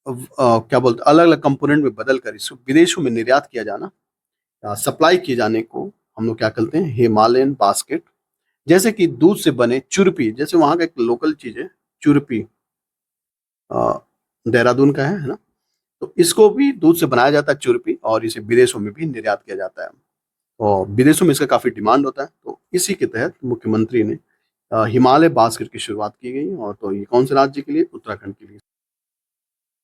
क्या बोलते, अलग अलग कंपोनेंट में बदल कर इसको विदेशों में निर्यात किया जाना, सप्लाई किए जाने को हम लोग क्या कहते हैं? Himalayan basket. जैसे कि दूध से बने चुरपी, जैसे वहां का एक लोकल चीज है चुरपी, देहरादून का है ना, तो इसको भी दूध से बनाया जाता है चुरपी, और इसे विदेशों में भी निर्यात किया जाता है और विदेशों में इसका काफी डिमांड होता है। तो इसी के तहत मुख्यमंत्री ने हिमालय बास्केट की शुरुआत की गई। और तो ये कौन से राज्य के लिए? उत्तराखंड के लिए।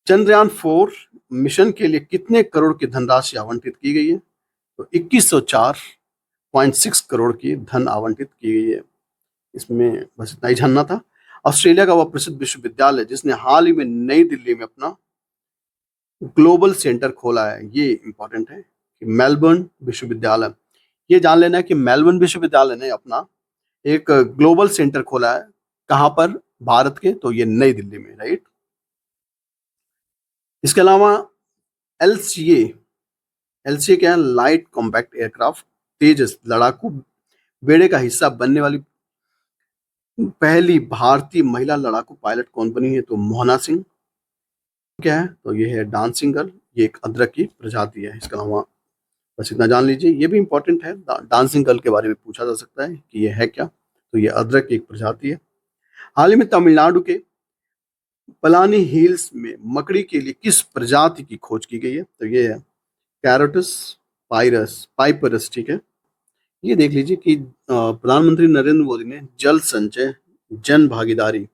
चंद्रयान 4 मिशन के लिए कितने करोड़ की धनराशि आवंटित की गई है? तो 2104.6 करोड़ की धन आवंटित की गई है। इसमें बस इतना ही जानना था। ऑस्ट्रेलिया का वह प्रसिद्ध विश्वविद्यालय जिसने हाल ही में नई दिल्ली में अपना ग्लोबल सेंटर खोला है, ये इंपॉर्टेंट है कि मेलबर्न विश्वविद्यालय। ये जान लेना है कि मेलबर्न विश्वविद्यालय ने अपना एक ग्लोबल सेंटर खोला है। कहां पर? भारत के। तो ये नई दिल्ली में, राइट। इसके अलावा एलसीए, एलसीए क्या है? लाइट कॉम्पैक्ट एयरक्राफ्ट तेजस लड़ाकू बेड़े का हिस्सा बनने वाली पहली भारतीय महिला लड़ाकू पायलट कौन बनी है? तो मोहना सिंह। क्या है? तो ये है डांसिंग गर्ल, ये एक अदरक की प्रजाति है। इसके अलावा बस इतना जान लीजिए, ये भी इंपॉर्टेंट है, डांसिंग गर्ल के बारे में पूछा जा सकता है कि ये है क्या। तो ये अदरक की एक प्रजाति है। हाल ही में तमिलनाडु के पलानी हिल्स में मकड़ी के लिए किस प्रजाति की खोज की गई है? तो ये है कैरोटस पाइपरस, ठीक है। ये देख लीजिए कि प्रधानमंत्री नरेंद्र मोदी ने जल संचय जन भागीदारी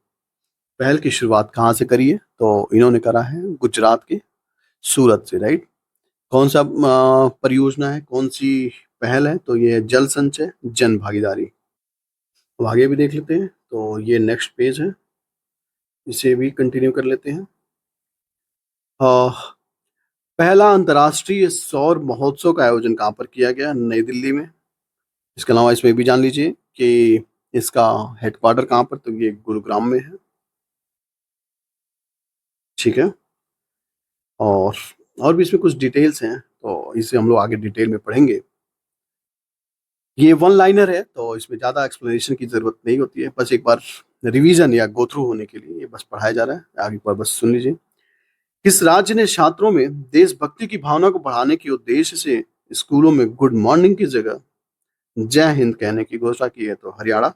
पहल की शुरुआत कहाँ से करी है? तो इन्होंने करा है गुजरात के सूरत से, राइट। कौन सा परियोजना है, कौन सी पहल है? तो ये है जल संचय जन भागीदारी। अब आगे भी देख लेते हैं। तो ये नेक्स्ट पेज है, इसे भी कंटिन्यू कर लेते हैं। अ, पहला अंतर्राष्ट्रीय सौर महोत्सव का आयोजन कहाँ पर किया गया? नई दिल्ली में। इसके अलावा इसमें भी जान लीजिए कि इसका हेडक्वार्टर कहाँ पर? तो ये गुरुग्राम में है। ठीक है। और और भी इसमें कुछ डिटेल्स हैं, तो इसे हम लोग आगे डिटेल में पढ़ेंगे। ये वन लाइनर है, तो इसमें ज़्यादा एक्सप्लेनेशन की ज़रूरत नहीं होती है, बस एक बार रिवीजन या गो थ्रू होने के लिए ये बस पढ़ाया जा रहा है। आगे एक बार बस सुन लीजिए। किस राज्य ने छात्रों में देशभक्ति की भावना को बढ़ाने के उद्देश्य से स्कूलों में गुड मॉर्निंग की जगह जय हिंद कहने की घोषणा की है? तो हरियाणा।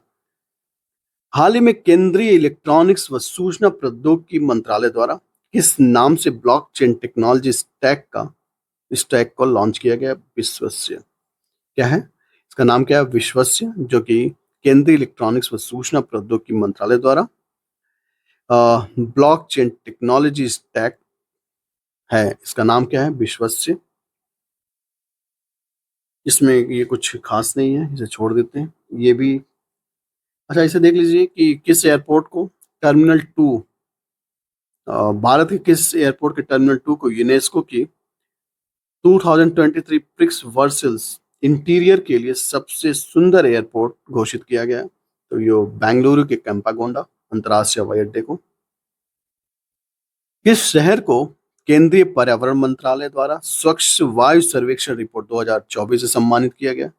हाल ही में केंद्रीय इलेक्ट्रॉनिक्स व सूचना प्रौद्योगिकी मंत्रालय द्वारा किस नाम से ब्लॉकचेन टेक्नोलॉजी स्टैक को लॉन्च किया गया? विश्वस्य। क्या है इसका नाम? क्या है? विश्वस्य, जो कि केंद्रीय इलेक्ट्रॉनिक्स व सूचना प्रौद्योगिकी मंत्रालय द्वारा ब्लॉकचेन टेक्नोलॉजी स्टैक है। इसका नाम क्या है? विश्वस्य। इसमें ये कुछ खास नहीं है, इसे छोड़ देते हैं। ये भी अच्छा, इसे देख लीजिए कि किस एयरपोर्ट को टर्मिनल टू, भारत के किस एयरपोर्ट के टर्मिनल टू को यूनेस्को की 2023 प्रिक्स वर्सल्स इंटीरियर के लिए सबसे सुंदर एयरपोर्ट घोषित किया गया है? तो ये बेंगलुरु के कैंपागोंडा अंतर्राष्ट्रीय हवाई अड्डे को। किस शहर को केंद्रीय पर्यावरण मंत्रालय द्वारा स्वच्छ वायु सर्वेक्षण रिपोर्ट 2024 से सम्मानित किया गया?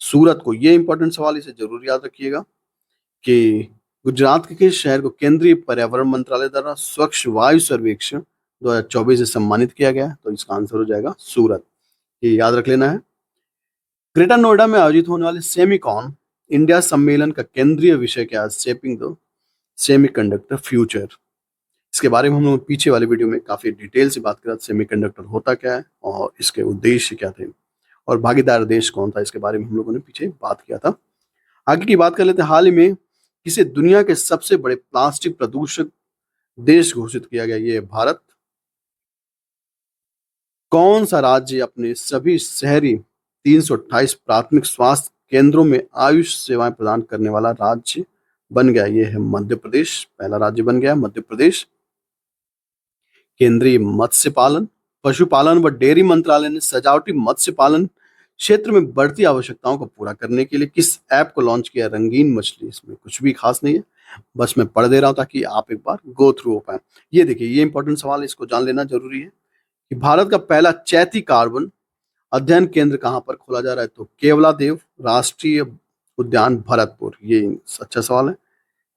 सूरत को। ये इंपॉर्टेंट सवाल, इसे जरूर याद रखिएगा कि गुजरात के किस शहर को केंद्रीय पर्यावरण मंत्रालय द्वारा स्वच्छ वायु सर्वेक्षण 2024 से सम्मानित किया गया? तो इसका आंसर हो जाएगा सूरत। ये याद रख लेना है। ग्रेटर नोएडा में आयोजित होने वाले सेमिकॉन इंडिया सम्मेलन का केंद्रीय विषय क्या है? Shaping the semiconductor future. इसके बारे में हम लोग पीछे वाले वीडियो में काफी डिटेल से बात करा। सेमीकंडक्टर होता क्या है और इसके उद्देश्य क्या थे, और भागीदार देश कौन था, इसके बारे में हम लोगों ने पीछे बात किया था। आगे की बात कर लेते हैं। हाल ही में किसे दुनिया के सबसे बड़े प्लास्टिक प्रदूषक देश घोषित किया गया? ये है भारत। कौन सा राज्य अपने सभी शहरी 328 प्राथमिक स्वास्थ्य केंद्रों में आयुष सेवाएं प्रदान करने वाला राज्य बन गया? ये है मध्य प्रदेश। पहला राज्य बन गया मध्य प्रदेश। केंद्रीय मत्स्य पालन, पशुपालन व डेयरी मंत्रालय ने सजावटी मत्स्य पालन क्षेत्र में बढ़ती आवश्यकताओं को पूरा करने के लिए किस ऐप को लॉन्च किया? रंगीन मछली। इसमें कुछ भी खास नहीं है, बस मैं पढ़ दे रहा हूं ताकि आप एक बार गो थ्रू हो पाए। ये देखिए, ये इंपॉर्टेंट सवाल है, इसको जान लेना जरूरी है कि भारत का पहला चैती कार्बन अध्ययन केंद्र कहाँ पर खोला जा रहा है? तो केवलादेव राष्ट्रीय उद्यान भरतपुर। ये अच्छा सवाल है।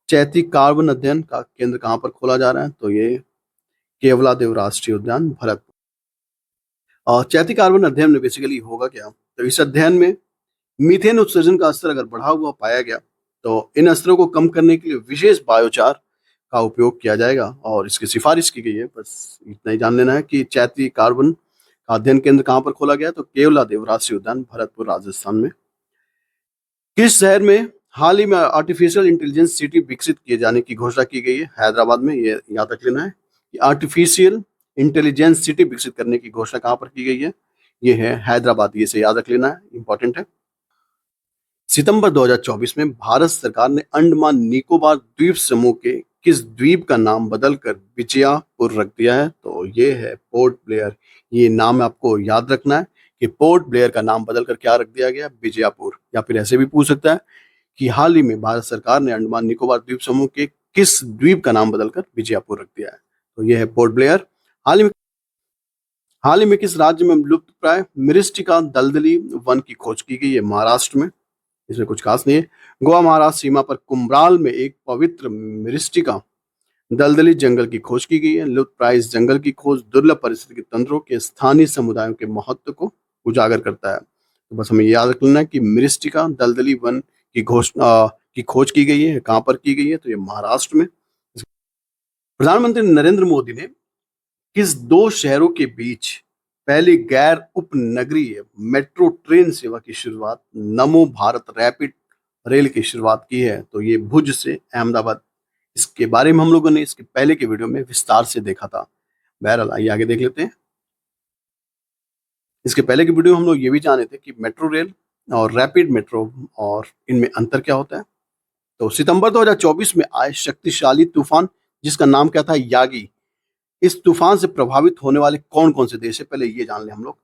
चैती कार्बन अध्ययन का केंद्र कहाँ पर खोला जा रहा है? तो ये केवलादेव राष्ट्रीय उद्यान भरतपुर। और चैती कार्बन अध्ययन में बेसिकली होगा क्या? तो इस अध्ययन में मीथेन उत्सर्जन का स्तर अगर बढ़ा हुआ पाया गया तो इन स्तरों को कम करने के लिए विशेष बायोचार का उपयोग किया जाएगा, और इसकी सिफारिश की गई है। बस इतना ही जान लेना है कि चैती कार्बन का अध्ययन केंद्र कहाँ पर खोला गया? तो केवलादेव राष्ट्रीय उद्यान भरतपुर राजस्थान में। किस शहर में हाल ही में आर्टिफिशियल इंटेलिजेंस सिटी विकसित किए जाने की घोषणा की गई है? हैदराबाद में। ये याद रख लेना है कि आर्टिफिशियल इंटेलिजेंस सिटी विकसित करने की घोषणा कहाँ पर की गई है? ये है हैदराबाद। ये से याद रख लेना है, इंपॉर्टेंट है। सितंबर 2024 में भारत सरकार ने अंडमान निकोबार द्वीप समूह के किस द्वीप का नाम बदलकर विजयापुर रख दिया है? तो ये है पोर्ट ब्लेयर। ये नाम आपको याद रखना है कि पोर्ट ब्लेयर का नाम बदलकर क्या रख दिया गया? विजयपुर। या फिर ऐसे भी पूछ सकता है कि हाल ही में भारत सरकार ने अंडमान निकोबार द्वीप समूह के किस द्वीप का नाम बदलकर विजयपुर रख दिया है? तो यह है पोर्ट ब्लेयर। हाल ही में किस राज्य में लुप्त प्राय मिरिस्टिका दलदली वन की खोज की गई है? महाराष्ट्र में। इसमें कुछ खास नहीं है। गोवा महाराष्ट्र सीमा पर कुम्भराल में एक पवित्र मिरिस्टिका दलदली जंगल की खोज की गई है। लुप्त प्राय इस जंगल की खोज दुर्लभ पारिस्थितिक तंत्रों के स्थानीय समुदायों के महत्व को उजागर करता है। तो बस हमें याद रख लेना है कि मिरिस्टिका दलदली वन की घोषणा की खोज की गई है। कहाँ पर की गई है? तो ये महाराष्ट्र में। प्रधानमंत्री नरेंद्र मोदी ने किस दो शहरों के बीच पहली गैर उपनगरीय मेट्रो ट्रेन सेवा की शुरुआत नमो भारत रैपिड रेल की शुरुआत की है? तो ये भुज से अहमदाबाद। इसके बारे में हम लोगों ने इसके पहले के वीडियो में विस्तार से देखा था। बहरहाल आइए आगे देख लेते हैं। इसके पहले की वीडियो में हम लोग ये भी जाने थे कि मेट्रो रेल और रैपिड मेट्रो और इनमें अंतर क्या होता है। तो सितंबर 2024 में आए शक्तिशाली तूफान जिसका नाम क्या था, यागी, इस तूफान से प्रभावित होने वाले कौन कौन से देश है, पहले ये जान ले हम लोग।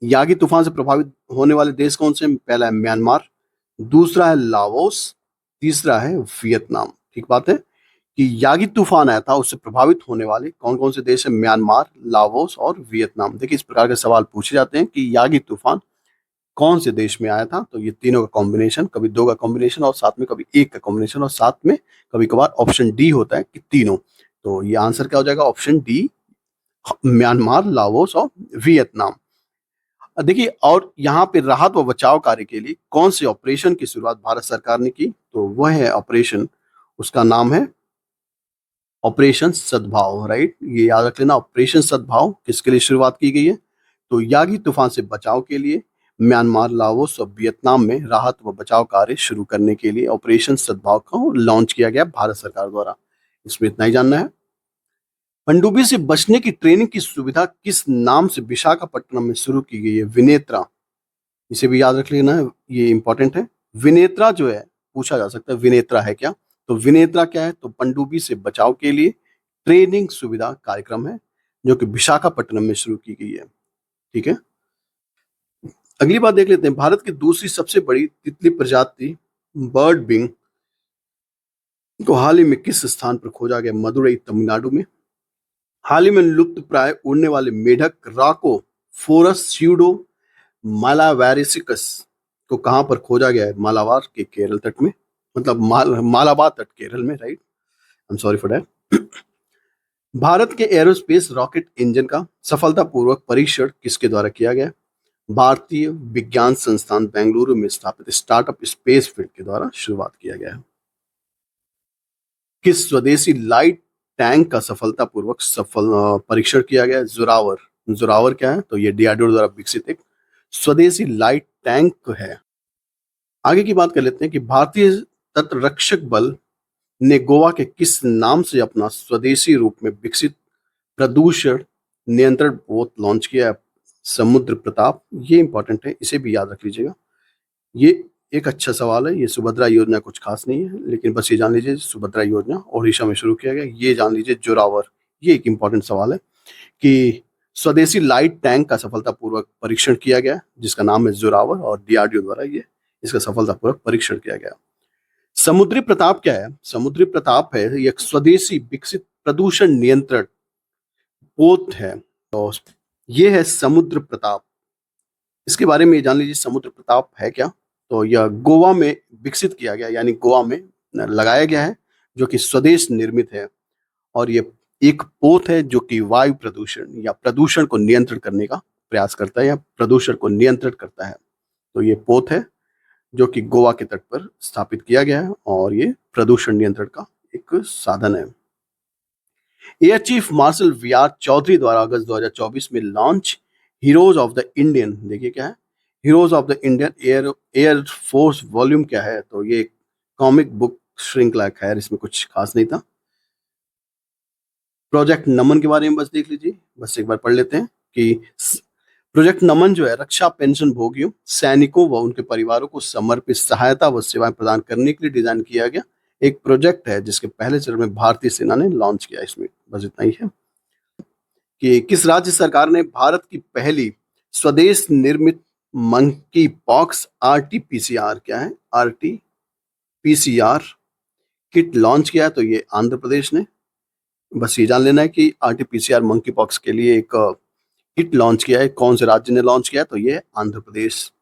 यागी तूफान से प्रभावित होने वाले देश कौन से हैं? पहला है म्यांमार, दूसरा है लाओस, तीसरा है वियतनाम। ठीक बात है कि यागी तूफान आया था, उससे प्रभावित होने वाले कौन कौन से देश है? म्यांमार, लाओस और वियतनाम। देखिए इस प्रकार के सवाल पूछे जाते हैं कि यागी तूफान कौन से देश में आया था, तो ये तीनों का कॉम्बिनेशन, कभी दो का कॉम्बिनेशन और साथ में कभी एक का कॉम्बिनेशन और साथ में कभी कभार ऑप्शन डी होता है कि तीनों। तो ये आंसर क्या हो जाएगा? ऑप्शन डी, म्यांमार, लाओस और वियतनाम। देखिए और यहाँ पे राहत व बचाव कार्य के लिए कौन से ऑपरेशन की शुरुआत भारत सरकार ने की? तो वह है ऑपरेशन, उसका नाम है ऑपरेशन सद्भाव। राइट, ये याद रख लेना, ऑपरेशन सद्भाव किसके लिए शुरुआत की गई है? तो यागी तूफान से बचाव के लिए म्यांमार, लाओस और वियतनाम में राहत व बचाव कार्य शुरू करने के लिए ऑपरेशन सद्भाव को लॉन्च किया गया भारत सरकार द्वारा। इसमें इतना ही जानना है। पनडुब्बी से बचने की ट्रेनिंग की सुविधा किस नाम से विशाखापट्टनम में शुरू की गई है? विनेत्रा, इसे भी याद रख लेना है, ये इंपॉर्टेंट है। विनेत्रा जो है, पूछा जा सकता है विनेत्रा है क्या, तो विनेत्रा क्या है? तो पनडुब्बी से बचाव के लिए ट्रेनिंग सुविधा कार्यक्रम है जो कि विशाखापट्टनम में शुरू की गई है। ठीक है, अगली बात देख लेते हैं। भारत की दूसरी सबसे बड़ी तितली प्रजाति बर्ड बिंग को हाल ही में किस स्थान पर खोजा गया? मदुरई, तमिलनाडु में। हाल ही में लुप्त प्राय उड़ने वाले मेढक राको फोरस स्यूडो मालावेरिसिकस को कहां पर खोजा गया है? मालाबार के केरल तट में, मतलब मालाबार तट केरल में। Right, I am sorry for that. Bharat के एरोस्पेस रॉकेट इंजन का सफलतापूर्वक परीक्षण किसके द्वारा किया गया? भारतीय विज्ञान संस्थान बेंगलुरु में स्थापित स्टार्टअप स्पेस फील्ड के द्वारा शुरुआत किया गया है। किस स्वदेशी लाइट टैंक का सफलतापूर्वक परीक्षण किया गया है? जोरावर। जोरावर क्या है? तो ये डीआरडीओ द्वारा विकसित एक स्वदेशी लाइट टैंक है। आगे की बात कर लेते हैं कि भारतीय तटरक्षक बल ने गोवा के किस नाम से अपना स्वदेशी रूप में विकसित प्रदूषण नियंत्रण पोत लॉन्च किया है? समुद्र प्रताप। ये इंपॉर्टेंट है, इसे भी याद रख लीजिएगा। ये एक अच्छा सवाल है। ये सुभद्रा योजना कुछ खास नहीं है, लेकिन बस ये जान लीजिए सुभद्रा योजना ओडिशा में शुरू किया गया। ये जान लीजिए जोरावर, ये एक इंपॉर्टेंट सवाल है कि स्वदेशी लाइट टैंक का सफलतापूर्वक परीक्षण किया गया जिसका नाम है जोरावर, और डीआरडीओ द्वारा ये इसका सफलतापूर्वक परीक्षण किया गया। समुद्री प्रताप क्या है? समुद्री प्रताप है एक स्वदेशी विकसित प्रदूषण नियंत्रण पोत है, तो ये है समुद्र प्रताप। इसके बारे में जान लीजिए समुद्र प्रताप है क्या। तो यह गोवा में विकसित किया गया, यानी गोवा में लगाया गया है, जो कि स्वदेश निर्मित है। और ये एक पोत है जो कि वायु प्रदूषण या प्रदूषण को नियंत्रण करने का प्रयास करता है या प्रदूषण को नियंत्रित करता है। तो ये पोत है जो कि गोवा के तट पर स्थापित किया गया है और ये प्रदूषण नियंत्रण का एक साधन है। Air chief marshal V R Chaudhary द्वारा अगस्त 2024 में launch heroes of the Indian, देखिए क्या है, heroes of the Indian air force volume क्या है? तो ये कॉमिक बुक श्रृंखला है, खैर इसमें कुछ खास नहीं था। प्रोजेक्ट नमन के बारे में बस देख लीजिए, बस एक बार पढ़ लेते हैं कि प्रोजेक्ट नमन जो है रक्षा पेंशन भोगियों, सैनिकों व उनके परिवारों को समर्पित सहायता व सेवाएं प्रदान करने के लिए डिजाइन किया गया एक प्रोजेक्ट है जिसके पहले चरण में भारतीय सेना ने लॉन्च किया। इसमें बस इतना ही है कि किस राज्य सरकार ने भारत की पहली स्वदेश निर्मित मंकी पॉक्स आरटीपीसीआर, क्या है आरटीपीसीआर, किट लॉन्च किया है? तो ये आंध्र प्रदेश ने। बस ये जान लेना है कि आरटीपीसीआर मंकी पॉक्स के लिए एक किट लॉन्च किया है। कौन से राज्य ने लॉन्च किया है? तो ये आंध्र प्रदेश।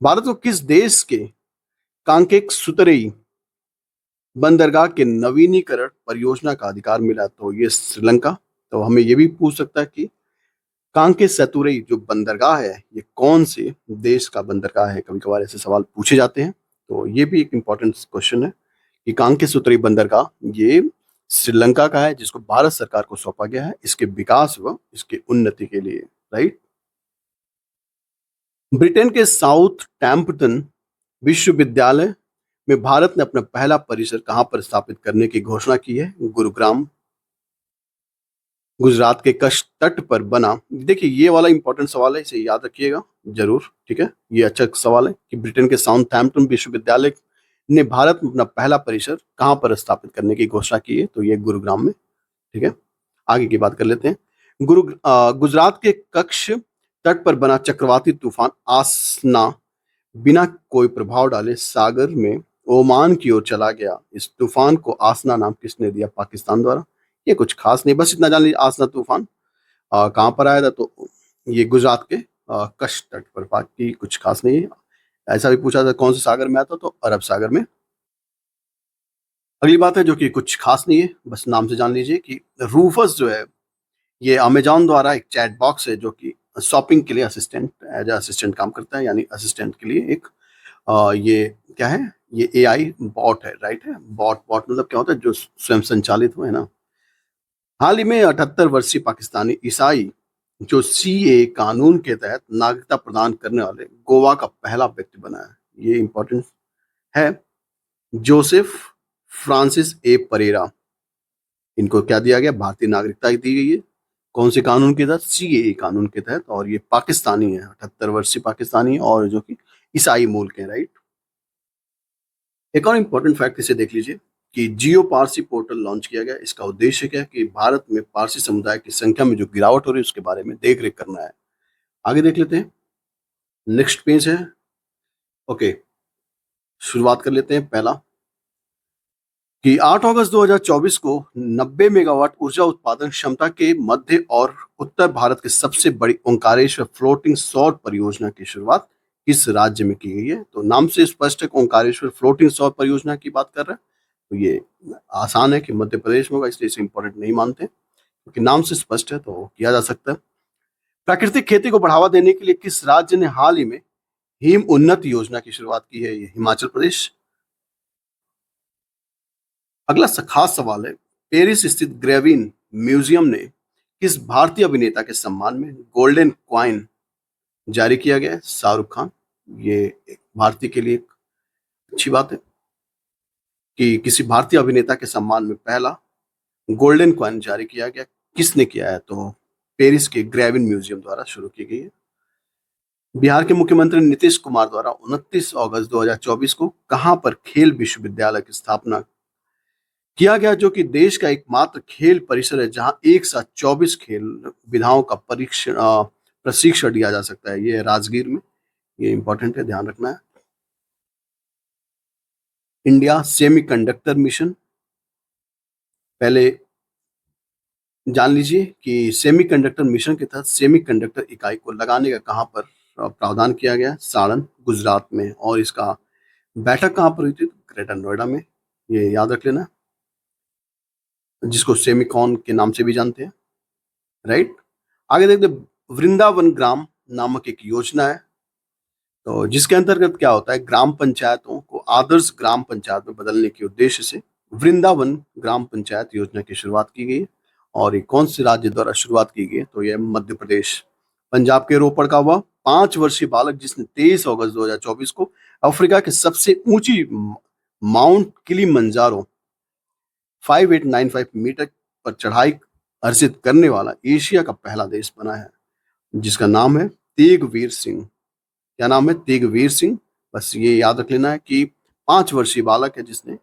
भारत को किस देश के कांकेक सुतरेई बंदरगाह के नवीनीकरण परियोजना का अधिकार मिला? तो ये श्रीलंका। तो हमें ये भी पूछ सकता है कि कांके सतुरई जो बंदरगाह है ये कौन से देश का बंदरगाह है? कभी कभार ऐसे सवाल पूछे जाते हैं, तो ये भी एक इंपॉर्टेंट क्वेश्चन है कि कांके सतुरई बंदरगाह ये श्रीलंका का है जिसको भारत सरकार को सौंपा गया है इसके विकास व इसके उन्नति के लिए। राइट, ब्रिटेन के साउथ टैम्पटन विश्वविद्यालय में भारत ने अपना पहला परिसर कहां पर स्थापित करने की घोषणा की है? गुरुग्राम। गुजरात के कच्छ तट पर बना, देखिए ये वाला इंपॉर्टेंट सवाल है, इसे याद रखिएगा जरूर, ठीक है। ये अच्छा सवाल है कि ब्रिटेन के साउथहैम्पटन विश्वविद्यालय ने भारत में अपना पहला परिसर कहाँ पर स्थापित करने की घोषणा की है, तो ये गुरुग्राम में, ठीक है। आगे की बात कर लेते हैं। गुजरात के कच्छ तट पर बना चक्रवाती तूफान आसना बिना कोई प्रभाव डाले सागर में ओमान की ओर चला गया। इस तूफान को आसना नाम किसने दिया? पाकिस्तान द्वारा। ये कुछ खास नहीं, बस इतना जान लीजिए आसना तूफान कहाँ पर आया था, तो ये गुजरात के कच्छ तट पर, बाकी कुछ खास नहीं है। ऐसा भी पूछा था कौन से सागर में आता, तो अरब सागर में। अगली बात है जो कि कुछ खास नहीं है, बस नाम से जान लीजिए कि रूफस जो है ये अमेजॉन द्वारा एक चैट बॉक्स है जो कि शॉपिंग के लिए असिस्टेंट, एज असिस्टेंट काम करता है, यानी असिस्टेंट के लिए एक ये क्या है, ये एआई बॉट है, राइट है। बॉट बॉट मतलब क्या होता है? जो स्वयं संचालित हुए, है ना। हाल ही में 78 वर्षीय पाकिस्तानी ईसाई जो सीए कानून के तहत नागरिकता प्रदान करने वाले गोवा का पहला व्यक्ति बना है। ये इंपॉर्टेंट है। जोसेफ फ्रांसिस ए परेरा, इनको क्या दिया गया? भारतीय नागरिकता दी गई है। कौन से कानून के तहत? सीएए कानून के तहत। और ये पाकिस्तानी है, 78 वर्षीय पाकिस्तानी है, और जो कि ईसाई मूल के हैं, राइट। एक और इंपॉर्टेंट फैक्ट इसे देख लीजिए कि जियो पारसी पोर्टल लॉन्च किया गया। इसका उद्देश्य क्या है? कि भारत में पारसी समुदाय की संख्या में जो गिरावट हो रही है उसके बारे में देख रेख करना है। आगे देख लेते हैं, नेक्स्ट पेज है। ओके, शुरुआत कर लेते हैं। पहला कि 8 अगस्त 2024 को 90 मेगावाट ऊर्जा उत्पादन क्षमता के मध्य और उत्तर भारत के सबसे बड़ी ओंकारेश्वर फ्लोटिंग सौर परियोजना की शुरुआत किस राज्य में की गई है? तो नाम से स्पष्ट है कि ओंकारेश्वर फ्लोटिंग सौर परियोजना की बात कर रहे हैं, तो ये आसान है कि मध्य प्रदेश में होगा, इसलिए इसे इंपॉर्टेंट नहीं मानते, क्योंकि नाम से स्पष्ट है तो किया जा सकता है। प्राकृतिक खेती को बढ़ावा देने के लिए किस राज्य ने हाल ही में हिम उन्नत योजना की शुरुआत की है? ये हिमाचल प्रदेश। अगला खास सवाल है, पेरिस स्थित ग्रेविन म्यूजियम ने किस भारतीय अभिनेता के सम्मान में गोल्डन क्वाइन जारी किया गया है? शाहरुख खान। ये एक भारतीय के लिए एक अच्छी बात है कि किसी भारतीय अभिनेता के सम्मान में पहला गोल्डन क्वाइन जारी किया गया। किसने किया है? तो पेरिस के ग्रेविन म्यूजियम द्वारा शुरू की गई है। बिहार के मुख्यमंत्री नीतीश कुमार द्वारा 29 अगस्त 2024 को कहां पर खेल विश्वविद्यालय की स्थापना किया गया, जो कि देश का एकमात्र खेल परिसर है जहां एक साथ 24 खेल विधाओं का प्रशिक्षण दिया जा सकता है? ये है राजगीर में। ये इंपॉर्टेंट है, ध्यान रखना है। इंडिया सेमीकंडक्टर मिशन, पहले जान लीजिए कि सेमीकंडक्टर मिशन के तहत सेमीकंडक्टर इकाई को लगाने का कहां पर प्रावधान किया गया? सारण, गुजरात में। और इसका बैठक कहां पर हुई थी? ग्रेटर नोएडा में। ये याद रख लेना, जिसको सेमिकॉन के नाम से भी जानते हैं, राइट। आगे देखते हैं, वृंदावन ग्राम नामक एक योजना है, तो जिसके अंतर्गत क्या होता है? ग्राम पंचायतों को आदर्श ग्राम पंचायत में बदलने के उद्देश्य से वृंदावन ग्राम पंचायत योजना की शुरुआत की गई है। और ये कौन से राज्य द्वारा शुरुआत की गई है? तो ये मध्य प्रदेश। पंजाब के रोपड़ का हुआ 5 वर्षीय बालक जिसने 23 अगस्त 2024 को अफ्रीका के सबसे ऊंची माउंट किलिमंजारो 5895 मीटर पर चढ़ाई अर्जित करने वाला एशिया का पहला देश बना है, जिसका नाम है तेगवीर सिंह। क्या नाम है? तेगवीर सिंह। बस ये याद रख लेना है कि 5 वर्षीय बालक है जिसने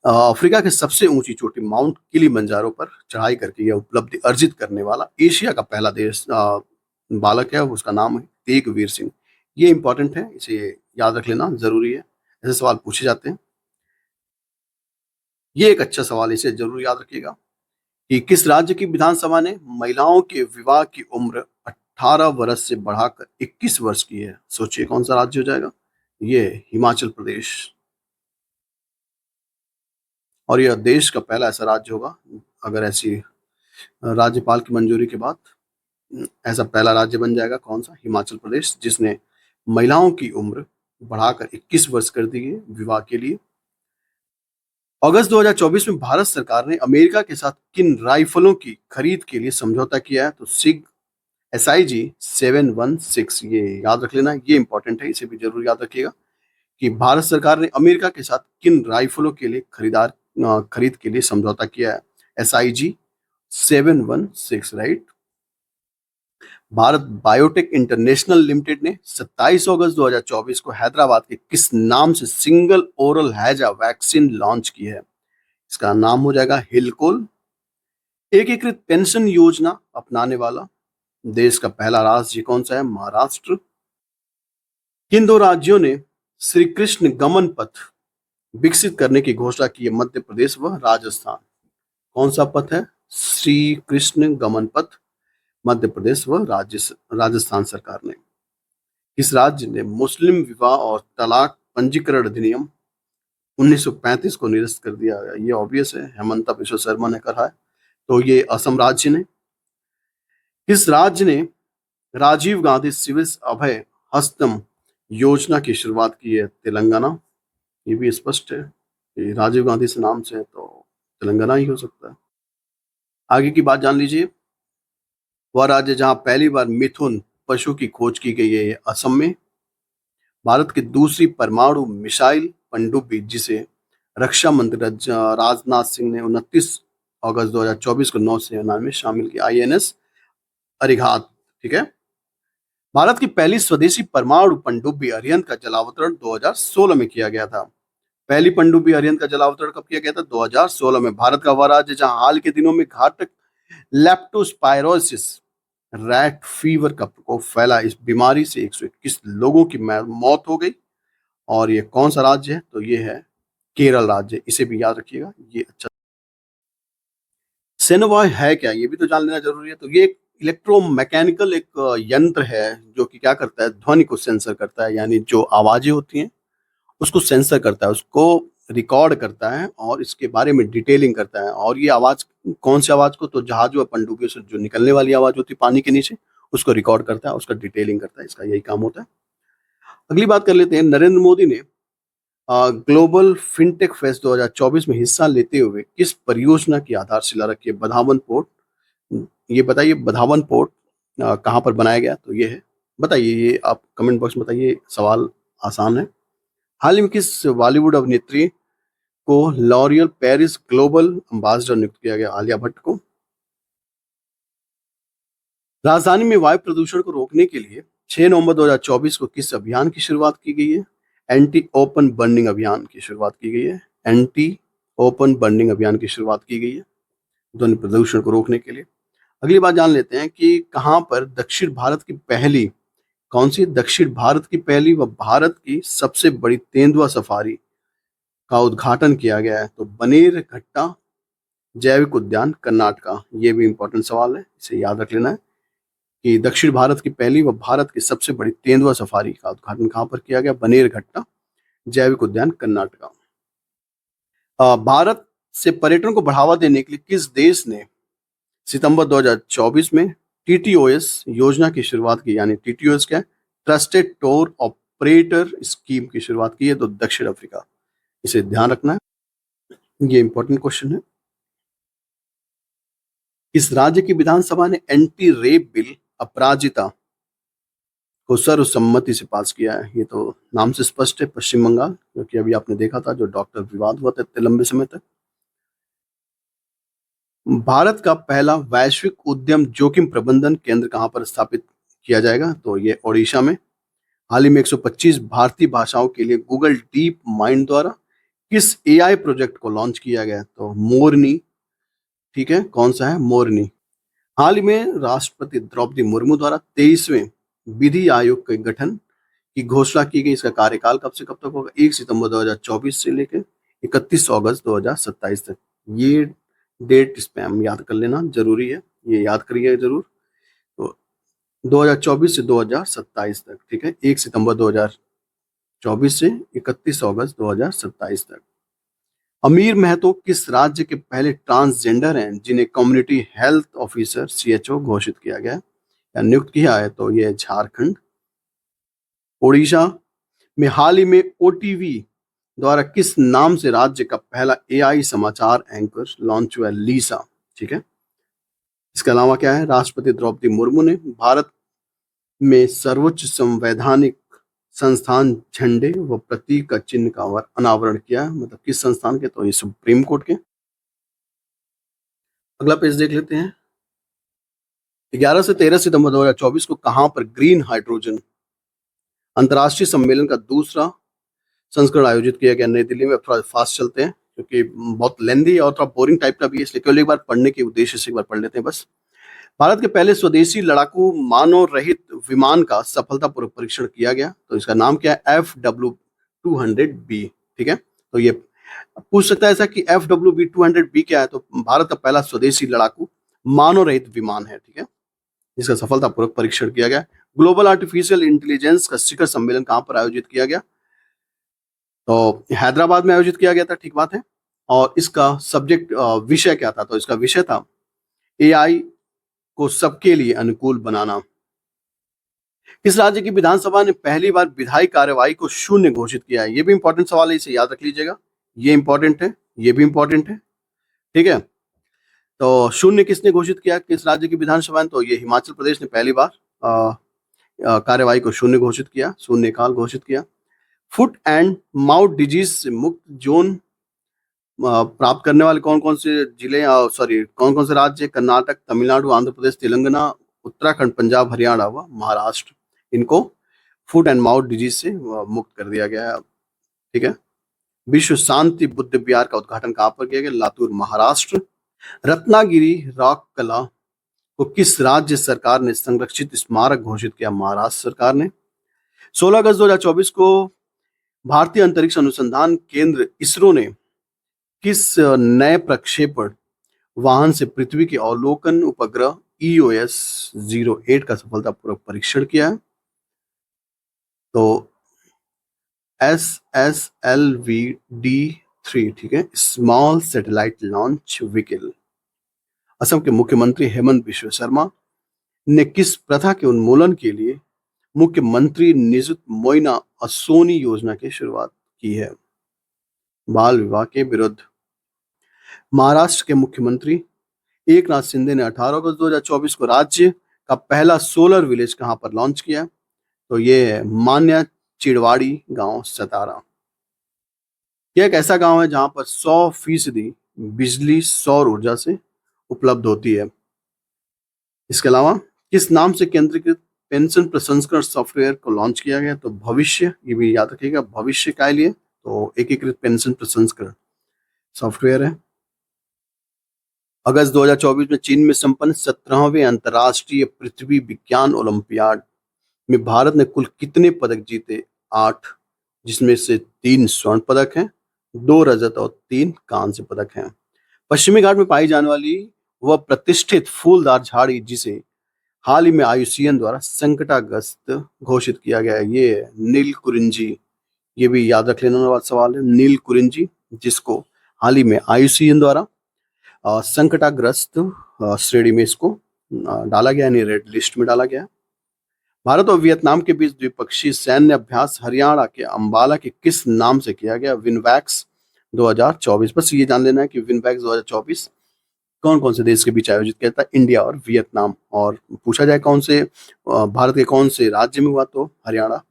अफ्रीका के सबसे ऊंची चोटी माउंट किलिमंजारो पर चढ़ाई करके यह उपलब्धि अर्जित करने वाला एशिया का पहला देश बालक है, उसका नाम है तेगवीर सिंह। ये इंपॉर्टेंट है, इसे याद रख लेना जरूरी है, ऐसे सवाल पूछे जाते हैं। ये एक अच्छा सवाल है, इसे जरूर याद रखिएगा कि किस राज्य की विधानसभा ने महिलाओं के विवाह की उम्र 18 वर्ष से बढ़ाकर 21 वर्ष की है? सोचिए कौन सा राज्य हो जाएगा? ये हिमाचल प्रदेश। और यह देश का पहला ऐसा राज्य होगा, अगर ऐसी राज्यपाल की मंजूरी के बाद ऐसा पहला राज्य बन जाएगा। कौन सा? हिमाचल प्रदेश, जिसने महिलाओं की उम्र बढ़ाकर 21 वर्ष कर दी है विवाह के लिए। अगस्त 2024 में भारत सरकार ने अमेरिका के साथ किन राइफलों की खरीद के लिए समझौता किया है? तो सिग SIG 716। ये याद रख लेना, ये इंपॉर्टेंट है, इसे भी जरूर याद रखिएगा कि भारत सरकार ने अमेरिका के साथ किन राइफलों के लिए खरीद के लिए समझौता किया है? SIG 716, right. Bharat biotech international limited ने 27 अगस्त 2024 को हैदराबाद के किस नाम से सिंगल ओरल हैजा वैक्सीन लॉन्च की है? इसका नाम हो जाएगा हिलकोल। एकीकृत पेंशन योजना अपनाने वाला देश का पहला राज्य कौन सा है? महाराष्ट्र। किन दो राज्यों ने श्री कृष्ण गमन पथ विकसित करने की घोषणा की है? मध्य प्रदेश व राजस्थान। कौन सा पथ है? श्री कृष्ण गमन पथ, मध्य प्रदेश व राजस्थान सरकार ने। किस राज्य ने मुस्लिम विवाह और तलाक पंजीकरण अधिनियम 1935 को निरस्त कर दिया? ये ऑब्वियस है, हेमंता बिश्व शर्मा ने कहा है, तो ये असम राज्य ने। किस राज्य ने राजीव गांधी सिविल अभय हस्तम योजना की शुरुआत की है? तेलंगाना। ये भी स्पष्ट है कि राजीव गांधी से नाम से है तो तेलंगाना ही हो सकता है। आगे की बात जान लीजिए। वह राज्य जहां पहली बार मिथुन पशु की खोज की गई है, असम में। भारत की दूसरी परमाणु मिसाइल पनडुब्बी, जिसे रक्षा मंत्री राजनाथ सिंह ने 29 अगस्त 2024 को नौसेना में शामिल किया, INS अरिहंत, ठीक है। भारत की पहली स्वदेशी परमाणु पनडुब्बी अरिहंत का जलावतरण 2016 में किया गया था। पहली पनडुब्बी अरिहंत का जलावतरण कब किया गया था? 2016 में। भारत का वह राज्य जहां हाल के दिनों में घातक लेप्टोस्पायरोसिस रैट फीवर का प्रकोप फैला, इस बीमारी से 121 लोगों की मौत हो गई। और ये कौन सा राज्य है? तो ये है केरल राज्य। इसे भी याद रखिएगा, ये अच्छा। सेनोवा है क्या? ये भी तो जान लेना जरूरी है। तो ये एक इलेक्ट्रोमैकेनिकल एक यंत्र है जो कि क्या करता है? ध्वनि को सेंसर करता है, यानी जो आवाजें होती हैं उसको सेंसर करता है, उसको रिकॉर्ड करता है और इसके बारे में डिटेलिंग करता है। और ये आवाज, कौन सी आवाज को? तो जहाज व पनडुब्बियों से जो निकलने वाली आवाज होती है पानी के नीचे, उसको रिकॉर्ड करता है, उसका डिटेलिंग करता है। इसका यही काम होता है। अगली बात कर लेते हैं। नरेंद्र मोदी ने ग्लोबल फिनटेक फेस्ट 2024 में हिस्सा लेते हुए किस परियोजना की आधारशिला रखी है? बधावन पोर्ट। ये बताइए, बधावन पोर्ट कहाँ पर बनाया गया? तो ये है, बताइए, ये आप कमेंट बॉक्स में बताइए। सवाल आसान है। हाल ही में किस बॉलीवुड अभिनेत्री को लॉरियल पेरिस ग्लोबल एम्बेसडर नियुक्त किया गया? आलिया भट्ट को। राजधानी में वायु प्रदूषण को रोकने के लिए 6 नवंबर 2024 को किस अभियान की शुरुआत की गई है? एंटी ओपन बर्निंग अभियान की शुरुआत की गई है। एंटी ओपन बर्निंग अभियान की शुरुआत की गई है ध्वनि प्रदूषण को रोकने के लिए। अगली बात जान लेते हैं कि कहां पर दक्षिण भारत की पहली, कौन सी दक्षिण भारत की पहली व भारत की सबसे बड़ी तेंदुआ सफारी का उद्घाटन किया गया है? तो बनेरघट्टा जैविक उद्यान, कर्नाटका। ये भी इंपॉर्टेंट सवाल है, इसे याद रख लेना है कि दक्षिण भारत की पहली व भारत की सबसे बड़ी तेंदुआ सफारी का उद्घाटन कहाँ पर किया गया? बनेरघट्टा जैविक उद्यान, कर्नाटका। भारत से पर्यटन को बढ़ावा देने के लिए किस देश ने सितंबर 2024 में TTOS योजना की शुरुआत की? यानी TTOS क्या है? ट्रस्टेड टूर ऑपरेटर स्कीम की शुरुआत की है, तो दक्षिण अफ्रीका। इसे ध्यान रखना है, ये इंपॉर्टेंट क्वेश्चन है। इस राज्य की विधानसभा ने एंटी रेप बिल अपराजिता को सर्वसम्मति से पास किया है? ये तो नाम से स्पष्ट है, पश्चिम बंगाल, क्योंकि अभी आपने देखा था जो डॉक्टर विवाद हुआ था इतने लंबे समय तक। भारत का पहला वैश्विक उद्यम जोखिम प्रबंधन केंद्र कहां पर स्थापित किया जाएगा? तो ये ओडिशा में। हाल ही में 125 भारतीय भाषाओं के लिए गूगल डीप माइंड द्वारा किस AI प्रोजेक्ट को लॉन्च किया गया? तो मोरनी, ठीक है। कौन सा है? मोरनी। हाल ही में राष्ट्रपति द्रौपदी मुर्मू द्वारा 23वें विधि आयोग के गठन की घोषणा की गई। इसका कार्यकाल कब से कब तक होगा? 1 सितंबर 2024 से लेकर 31 अगस्त 2027 तक। ये डेट इस पे हम याद कर लेना जरूरी है, ये याद करिए जरूर। तो 2024 से 2027 तक, ठीक है। 1 सितंबर 2024 से 31 अगस्त 2027 तक। अमीर महतो किस राज्य के पहले ट्रांसजेंडर हैं जिन्हें कम्युनिटी हेल्थ ऑफिसर CHO घोषित किया गया या नियुक्त किया है? तो ये झारखंड। ओडिशा में हाल ही में OTV द्वारा किस नाम से राज्य का पहला AI समाचार एंकर लॉन्च हुआ? लीसा, ठीक है। इसके अलावा क्या है? राष्ट्रपति द्रौपदी मुर्मू ने भारत में सर्वोच्च संवैधानिक संस्थान झंडे व प्रतीक का चिन्ह का अनावरण किया। मतलब किस संस्थान के? तो ये सुप्रीम कोर्ट के। अगला पेज देख लेते हैं। 11 से 13 सितंबर 2024 को कहां पर ग्रीन हाइड्रोजन अंतर्राष्ट्रीय सम्मेलन का दूसरा संस्करण आयोजित किया गया नई दिल्ली में। अब थोड़ा फास्ट चलते हैं क्योंकि बहुत लेंदी और थोड़ा बोरिंग टाइप का भी है, इसलिए केवल एक बार पढ़ने के उद्देश्य से एक बार पढ़ लेते हैं बस। भारत के पहले स्वदेशी लड़ाकू मानव रहित विमान का सफलतापूर्वक परीक्षण किया गया। तो इसका नाम क्या है? FW-200B। ठीक है, तो ये पूछ सकता है ऐसा कि FW-200B क्या है? तो भारत का पहला स्वदेशी लड़ाकू मानव रहित विमान है, ठीक है, जिसका सफलतापूर्वक परीक्षण किया गया। ग्लोबल आर्टिफिशियल इंटेलिजेंस का शिखर सम्मेलन कहां पर आयोजित किया गया? तो हैदराबाद में आयोजित किया गया था, ठीक बात है। और इसका सब्जेक्ट विषय क्या था? तो इसका विषय था AI को सबके लिए अनुकूल बनाना। किस राज्य की विधानसभा ने पहली बार विधायी कार्यवाही को शून्य घोषित किया है? ये भी इंपॉर्टेंट सवाल है, इसे याद रख लीजिएगा। ये इंपॉर्टेंट है, ये भी इंपॉर्टेंट है, ठीक है। तो शून्य किसने घोषित किया, किस राज्य की विधानसभा ने? तो ये हिमाचल प्रदेश ने पहली बार कार्यवाही को शून्य घोषित किया, शून्यकाल घोषित किया। फुट एंड माउथ डिजीज से मुक्त जोन प्राप्त करने वाले कौन कौन से जिले, सॉरी कौन कौन से राज्य? कर्नाटक, तमिलनाडु, आंध्र प्रदेश, तेलंगाना, उत्तराखंड, पंजाब, हरियाणा व महाराष्ट्र। इनको फुट एंड माउथ डिजीज से मुक्त कर दिया गया है, ठीक है। विश्व शांति बुद्ध विहार का उद्घाटन कहां पर किया गया? लातूर, महाराष्ट्र। रत्नागिरी रॉक कला को किस राज्य सरकार ने संरक्षित स्मारक घोषित किया? महाराष्ट्र सरकार ने। 16 अगस्त 2024 को भारतीय अंतरिक्ष अनुसंधान केंद्र इसरो ने किस नए प्रक्षेपण वाहन से पृथ्वी के अवलोकन उपग्रह EOS-08 का सफलतापूर्वक परीक्षण किया है? तो SSLV-D3, ठीक है, small satellite launch vehicle. Assam के मुख्यमंत्री हेमंत बिश्व शर्मा ने किस प्रथा के उन्मूलन के लिए मुख्यमंत्री निजुत मोइना असोनी योजना की शुरुआत की है? बाल विवाह के विरुद्ध। महाराष्ट्र के मुख्यमंत्री एकनाथ शिंदे ने 18 अगस्त 2024 को राज्य का पहला सोलर विलेज कहां पर लॉन्च किया? तो ये है मान्या चिड़वाड़ी गांव, सतारा। यह एक ऐसा गांव है जहां पर 100% बिजली सौर ऊर्जा से उपलब्ध होती है। इसके अलावा किस नाम से केंद्रीकृत पेंशन प्रसंस्करण सॉफ्टवेयर को लॉन्च किया गया? तो भविष्य, ये भी याद रखिएगा, भविष्य का लिए तो एकीकृत पेंशन प्रसंस्करण सॉफ्टवेयर है। अगस्त 2024 में चीन में संपन्न 17वें अंतर्राष्ट्रीय पृथ्वी विज्ञान ओलंपियाड में भारत ने कुल कितने पदक जीते? 8, जिसमें से 3 स्वर्ण पदक हैं, 2 रजत और 3 कांस्य पदक हैं। पश्चिमी घाट में पाई जाने वाली वह प्रतिष्ठित फूलदार झाड़ी जिसे हाल ही में IUCN द्वारा संकटाग्रस्त घोषित किया गया है, ये नील कुरिंजी। ये भी याद रख लेने वाला सवाल है, नील कुरिंजी, जिसको हाल ही में IUCN द्वारा संकटाग्रस्त श्रेणी में इसको डाला गया, यानी रेड लिस्ट में डाला गया। भारत और वियतनाम के बीच द्विपक्षीय सैन्य अभ्यास हरियाणा के अंबाला के किस नाम से किया गया? विनवैक्स 2024। बस ये जान लेना है कि विनवैक्स 2024 कौन कौन से देश के बीच आयोजित किया था? इंडिया और वियतनाम। और पूछा जाए कौन से भारत के कौन से राज्य में हुआ? तो हरियाणा।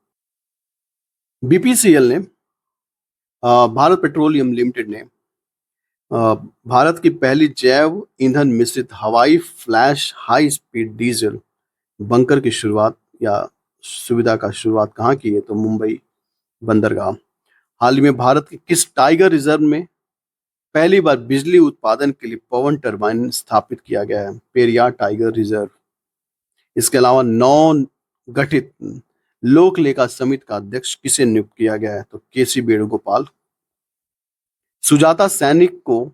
BPCL ने भारत पेट्रोलियम लिमिटेड ने भारत की पहली जैव ईंधन मिश्रित हवाई flash high speed diesel bunker की शुरुआत या सुविधा का शुरुआत कहाँ की है? तो मुंबई बंदरगाह। हाल ही में भारत के किस टाइगर रिजर्व में पहली बार बिजली उत्पादन के लिए पवन टरबाइन स्थापित किया गया है? Periyar tiger reserve. इसके अलावा नव गठित लोक लेखा समिति का अध्यक्ष किसे नियुक्त किया गया है? तो KC वेणुगोपाल। सुजाता सैनिक को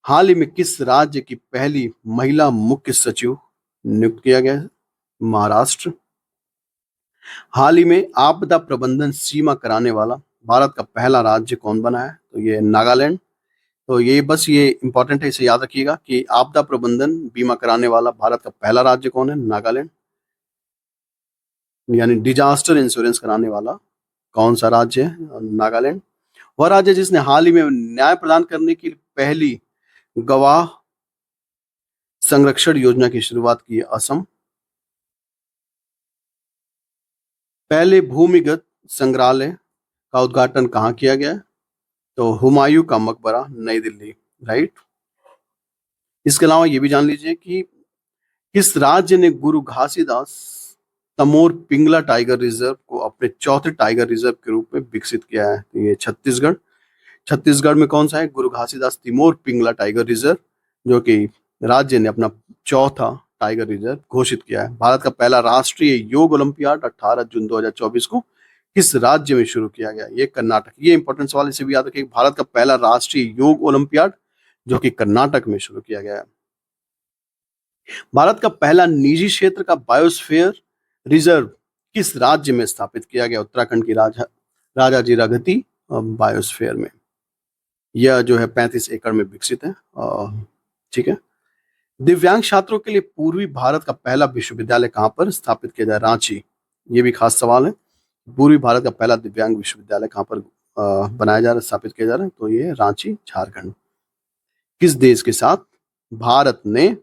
हाल ही में किस राज्य की पहली महिला मुख्य सचिव नियुक्त किया गया है? महाराष्ट्र। हाल ही में आपदा प्रबंधन सीमा कराने वाला भारत का पहला राज्य कौन बना है? तो ये नागालैंड। तो ये बस ये इंपॉर्टेंट है, इसे याद रखिएगा कि आपदा प्रबंधन बीमा कराने वाला भारत का पहला राज्य कौन है? नागालैंड। यानी डिजास्टर इंश्योरेंस कराने वाला कौन सा राज्य है? नागालैंड। वह राज्य जिसने हाल ही में न्याय प्रदान करने की पहली गवाह संरक्षण योजना की शुरुआत की है? असम। पहले भूमिगत संग्रहालय का उद्घाटन कहाँ किया गया? तो हुमायूं का मकबरा, नई दिल्ली, राइट। इसके अलावा ये भी जान लीजिए कि किस राज्य ने गुरु घासीदास तमोर पिंगला टाइगर रिजर्व को अपने चौथे टाइगर रिजर्व के रूप में विकसित किया है? तो ये छत्तीसगढ़। छत्तीसगढ़ में कौन सा है? गुरु घासीदास तिमोर पिंगला टाइगर रिजर्व, जो कि राज्य ने अपना चौथा टाइगर रिजर्व घोषित किया है। भारत का पहला राष्ट्रीय योग ओलंपियाड 18 जून 2024 को किस राज्य में शुरू किया गया? ये कर्नाटक। ये इंपॉर्टेंट सवाल, इसे भी याद रखिए। भारत का पहला राष्ट्रीय योग ओलंपियाड जो कि कर्नाटक में शुरू किया गया है। भारत का पहला निजी क्षेत्र का बायोस्फीयर रिजर्व किस राज्य में स्थापित किया गया? उत्तराखंड की राजाजी रघती बायोस्फीयर में। यह जो है 35 एकड़ में विकसित है। ठीक है। दिव्यांग छात्रों के लिए पूर्वी भारत का पहला विश्वविद्यालय कहां पर स्थापित किया जाए? रांची। ये भी खास सवाल है। पूर्वी भारत का पहला दिव्यांग विश्वविद्यालय कहां पर बनाया जा रहा है, स्थापित किया जा रहा है? तो ये रांची, झारखंड। किस देश के साथ भारत ने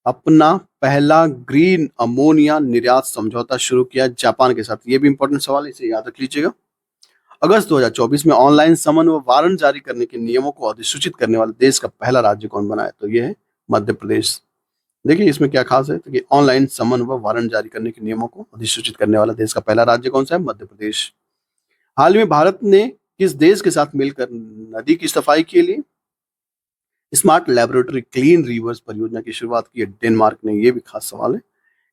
अपना पहला ग्रीन अमोनिया निर्यात समझौता शुरू किया? जापान के साथ। ये भी इंपॉर्टेंट सवाल है, इसे याद रख लीजिएगा। अगस्त 2024 में ऑनलाइन समन व वारंट जारी करने के नियमों को अधिसूचित करने वाले देश का पहला राज्य कौन बना है? तो ये है मध्य प्रदेश। देखिए इसमें क्या खास है, तो कि ऑनलाइन समन व वारंट जारी करने के नियमों को अधिसूचित करने वाला देश का पहला राज्य कौन सा है? मध्य प्रदेश। हाल में भारत ने किस देश के साथ मिलकर नदी की सफाई के लिए स्मार्ट लैबोरेटरी क्लीन रिवर्स परियोजना की शुरुआत की है? डेनमार्क ने। ये भी खास सवाल है,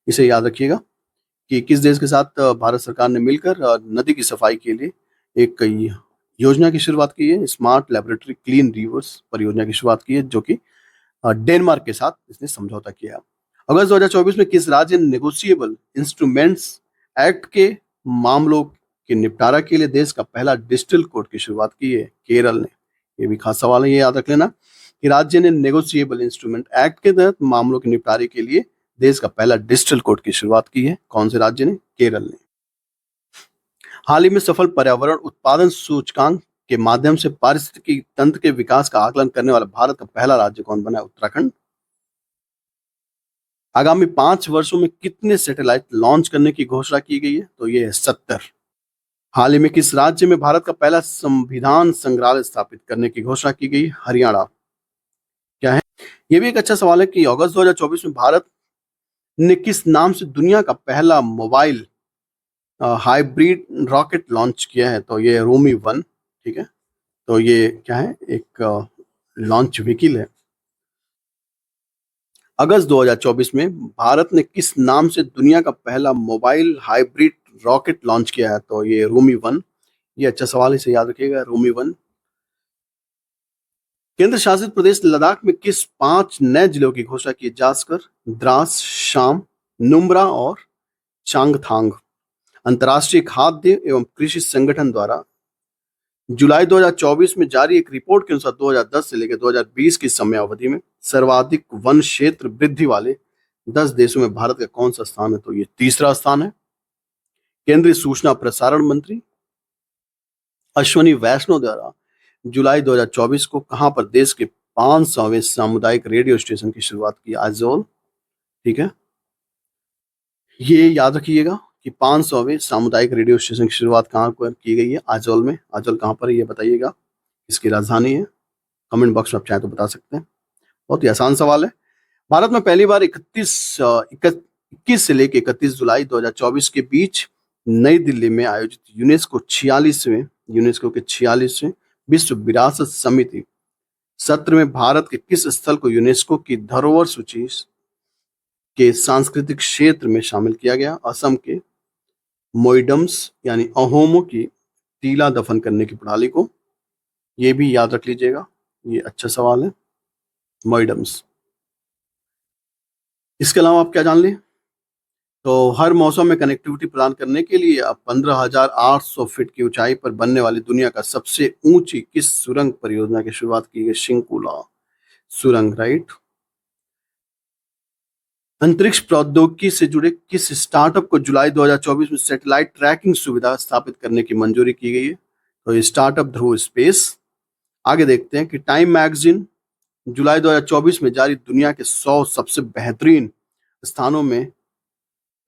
इसे याद रखिएगा कि किस देश के साथ भारत सरकार ने मिलकर नदी की सफाई के लिए एक योजना की शुरुआत की है? स्मार्ट लैबोरेटरी क्लीन रिवर्स परियोजना की शुरुआत की है, जो कि डेनमार्क के साथ इसने समझौता किया। अगस्त 2024 में किस राज्य ने नेगोशिएबल इंस्ट्रूमेंट्स एक्ट के मामलों के निपटारा के लिए देश का पहला डिजिटल कोर्ट की शुरुआत की है? केरल ने। ये भी खास सवाल है, ये याद रख लेना कि राज्य ने नेगोशिएबल इंस्ट्रूमेंट एक्ट के तहत मामलों के निपटारे के लिए देश का पहला डिजिटल कोर्ट की शुरुआत की है। कौन से राज्य ने? केरल ने। हाल ही में सफल पर्यावरण उत्पादन सूचकांक के माध्यम से पारिस्थितिकी तंत्र के विकास का आकलन करने वाला भारत का पहला राज्य कौन बना है? उत्तराखंड। आगामी 5 वर्षों में कितने सैटेलाइट लॉन्च करने की घोषणा की गई है? तो ये है 70। हाल ही में किस राज्य में भारत का पहला संविधान संग्रहालय स्थापित करने की घोषणा की गई? हरियाणा। क्या है? ये भी एक अच्छा सवाल है कि अगस्त 2024 में भारत ने किस नाम से दुनिया का पहला मोबाइल हाइब्रिड रॉकेट लॉन्च किया है? तो ये रोमी 1। ठीक है, तो ये क्या है? एक लॉन्च व्हीकल है। अगस्त 2024 में भारत ने किस नाम से दुनिया का पहला मोबाइल हाइब्रिड रॉकेट लॉन्च किया है? तो ये रोमी 1। ये अच्छा सवाल है, इसे याद रखिएगा, रोमी 1। केंद्र शासित प्रदेश लद्दाख में किस 5 नए जिलों की घोषणा की? जास्कर, द्रास, शाम, नुब्रा और चांगथांग। अंतर्राष्ट्रीय खाद्य एवं कृषि संगठन द्वारा जुलाई 2024 में जारी एक रिपोर्ट के अनुसार 2010 से लेकर 2020 की समयावधि में सर्वाधिक वन क्षेत्र वृद्धि वाले 10 देशों में भारत का कौन सा स्थान है? तो ये तीसरा स्थान है। केंद्रीय सूचना प्रसारण मंत्री अश्वनी वैष्णव द्वारा जुलाई 2024 को कहां पर देश के 500वें सामुदायिक रेडियो स्टेशन की शुरुआत की? आइजोल। ठीक है, ये याद रखिएगा कि 500वें सामुदायिक रेडियो स्टेशन की शुरुआत कहां पर की गई है? आइजोल में। आइजोल कहां पर है ये बताइएगा, इसकी राजधानी है। कमेंट बॉक्स में आप चाहें तो बता सकते हैं। बहुत ही आसान सवाल है। भारत में पहली बार 21 से लेकर 31 जुलाई 2024 के बीच नई दिल्ली में आयोजित यूनेस्को के 46वें विश्व विरासत समिति सत्र में भारत के किस स्थल को यूनेस्को की धरोहर सूची के सांस्कृतिक क्षेत्र में शामिल किया गया? असम के मोइडम्स यानी अहोमों की टीला दफन करने की प्रणाली को। ये भी याद रख लीजिएगा, ये अच्छा सवाल है, मोइडम्स। इसके अलावा आप क्या जान लें, तो हर मौसम में कनेक्टिविटी प्रदान करने के लिए अब 15,800 फीट की ऊंचाई पर बनने वाली दुनिया का सबसे ऊंची किस सुरंग परियोजना की शुरुआत की गई? शिंकुला सुरंग, राइट। अंतरिक्ष प्रौद्योगिकी से जुड़े किस स्टार्टअप को जुलाई 2024 में सैटेलाइट ट्रैकिंग सुविधा स्थापित करने की मंजूरी की गई है? तो ये स्टार्टअप ध्रुव स्पेस। आगे देखते हैं कि टाइम मैगजीन जुलाई 2024 में जारी दुनिया के 100 सबसे बेहतरीन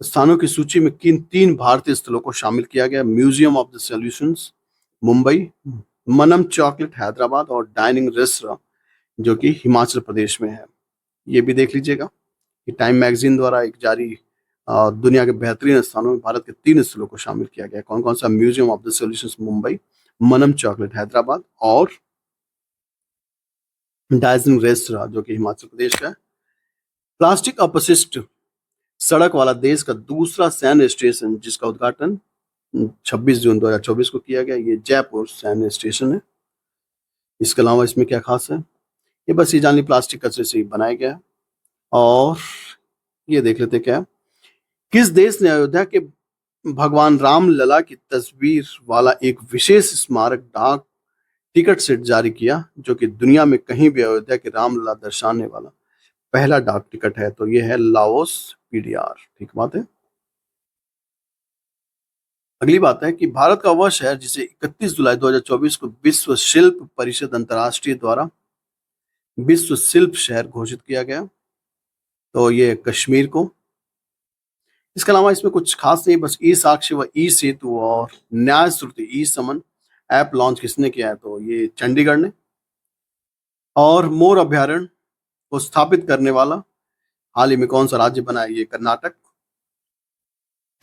स्थानों की सूची में किन 3 भारतीय स्थलों को शामिल किया गया? Museum of the solutions Mumbai, Manam chocolate Hyderabad और डाइनिंग रेस्टोरेंट जो कि हिमाचल प्रदेश में है। ये भी देख लीजिएगा कि टाइम मैगजीन द्वारा एक जारी दुनिया के बेहतरीन स्थानों में भारत के 3 स्थलों को शामिल किया गया है। कौन कौन सा? Museum of the solutions Mumbai, Manam chocolate Hyderabad और डाइजिंग रेस्तरां जो कि हिमाचल प्रदेश का है। प्लास्टिक अपशिष्ट सड़क वाला देश का दूसरा सैन्य स्टेशन जिसका उद्घाटन 26 जून 2024 को किया गया, ये जयपुर सैन्य स्टेशन है। इसके अलावा इसमें क्या खास है? ये बस ये जान ली प्लास्टिक कचरे से ही बनाया गया है। और ये देख लेते क्या है? किस देश ने अयोध्या के भगवान राम लला की तस्वीर वाला एक विशेष स्मारक डाक टिकट सेट जारी किया जो कि दुनिया में कहीं भी अयोध्या के रामलला दर्शाने वाला पहला डाक टिकट है? तो ये है लाओस पीडीआर। ठीक बात है। अगली बात है कि भारत का वह शहर जिसे 31 जुलाई 2024 को विश्व शिल्प परिषद अंतर्राष्ट्रीय द्वारा विश्व शिल्प शहर घोषित किया गया, तो ये कश्मीर को। इसके अलावा इसमें कुछ खास नहीं, बस ई साक्ष्य व ई सेतु और न्याय श्रुति ई समन ऐप लॉन्च किसने किया है? तो ये चंडीगढ़ ने। और मोर अभ्यारण्य को स्थापित करने वाला हाल ही में कौन सा राज्य बना है? ये कर्नाटक।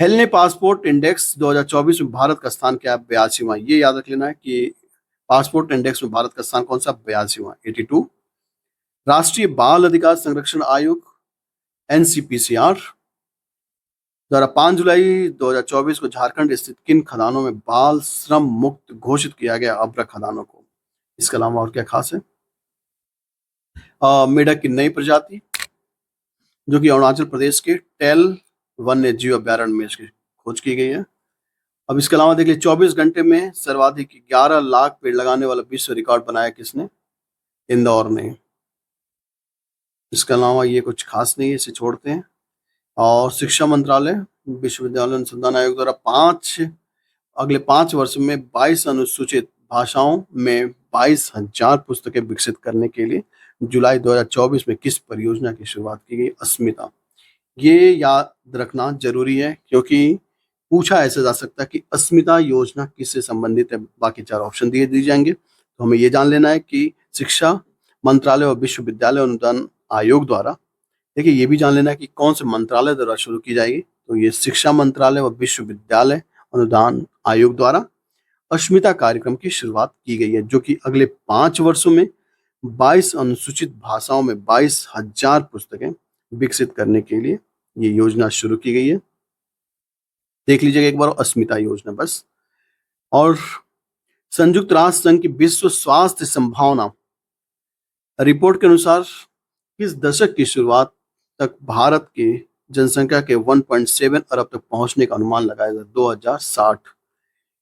हेलने पासपोर्ट इंडेक्स 2024 में भारत का स्थान क्या है? 82वां। ये याद रख लेना है कि पासपोर्ट इंडेक्स में भारत का स्थान कौन सा? 82वां, 82। राष्ट्रीय बाल अधिकार संरक्षण आयोग एनसीपीसीआर द्वारा 5 जुलाई 2024 को झारखंड स्थित किन खदानों में बाल श्रम मुक्त घोषिट किया गया? अभ्र खदानों को। इसके अलावा और क्या खास है? मेढक की नई प्रजाति जो कि अरुणाचल प्रदेश के टेल वन्य जीव अभ्यारण्य में इसकी खोज की गई है। अब इसके अलावा देख लीजिए 24 घंटे में सर्वाधिक 11 लाख पेड़ लगाने वाला विश्व रिकॉर्ड बनाया किसने? इंदौर ने। इसके अलावा ये कुछ खास नहीं है, इसे छोड़ते हैं। और शिक्षा मंत्रालय विश्वविद्यालय अनुसंधान आयोग द्वारा अगले 5 वर्ष में 22 अनुसूचित भाषाओं में 22,000 पुस्तकें विकसित करने के लिए जुलाई 2024 में किस परियोजना की शुरुआत की गई? अस्मिता। ये याद रखना जरूरी है क्योंकि पूछा ऐसे जा सकता है कि अस्मिता योजना किससे संबंधित है। बाकी 4 ऑप्शन दिए जाएंगे, तो हमें ये जान लेना है कि शिक्षा मंत्रालय और विश्वविद्यालय अनुदान आयोग द्वारा। देखिए ये भी जान लेना है कि कौन से मंत्रालय द्वारा शुरू की जाएगी, तो ये शिक्षा मंत्रालय और विश्वविद्यालय अनुदान आयोग द्वारा अस्मिता कार्यक्रम की शुरुआत की गई है जो कि अगले 5 वर्षों में 22 अनुसूचित भाषाओं में 22,000 पुस्तकें विकसित करने के लिए ये योजना शुरू की गई है। देख लीजिएगा एक बार अस्मिता योजना बस। और संयुक्त राष्ट्र संघ की विश्व स्वास्थ्य संभावना रिपोर्ट के अनुसार किस दशक की शुरुआत तक भारत की जनसंख्या के 1.7 अरब तक पहुंचने का अनुमान लगाया गया? 2060,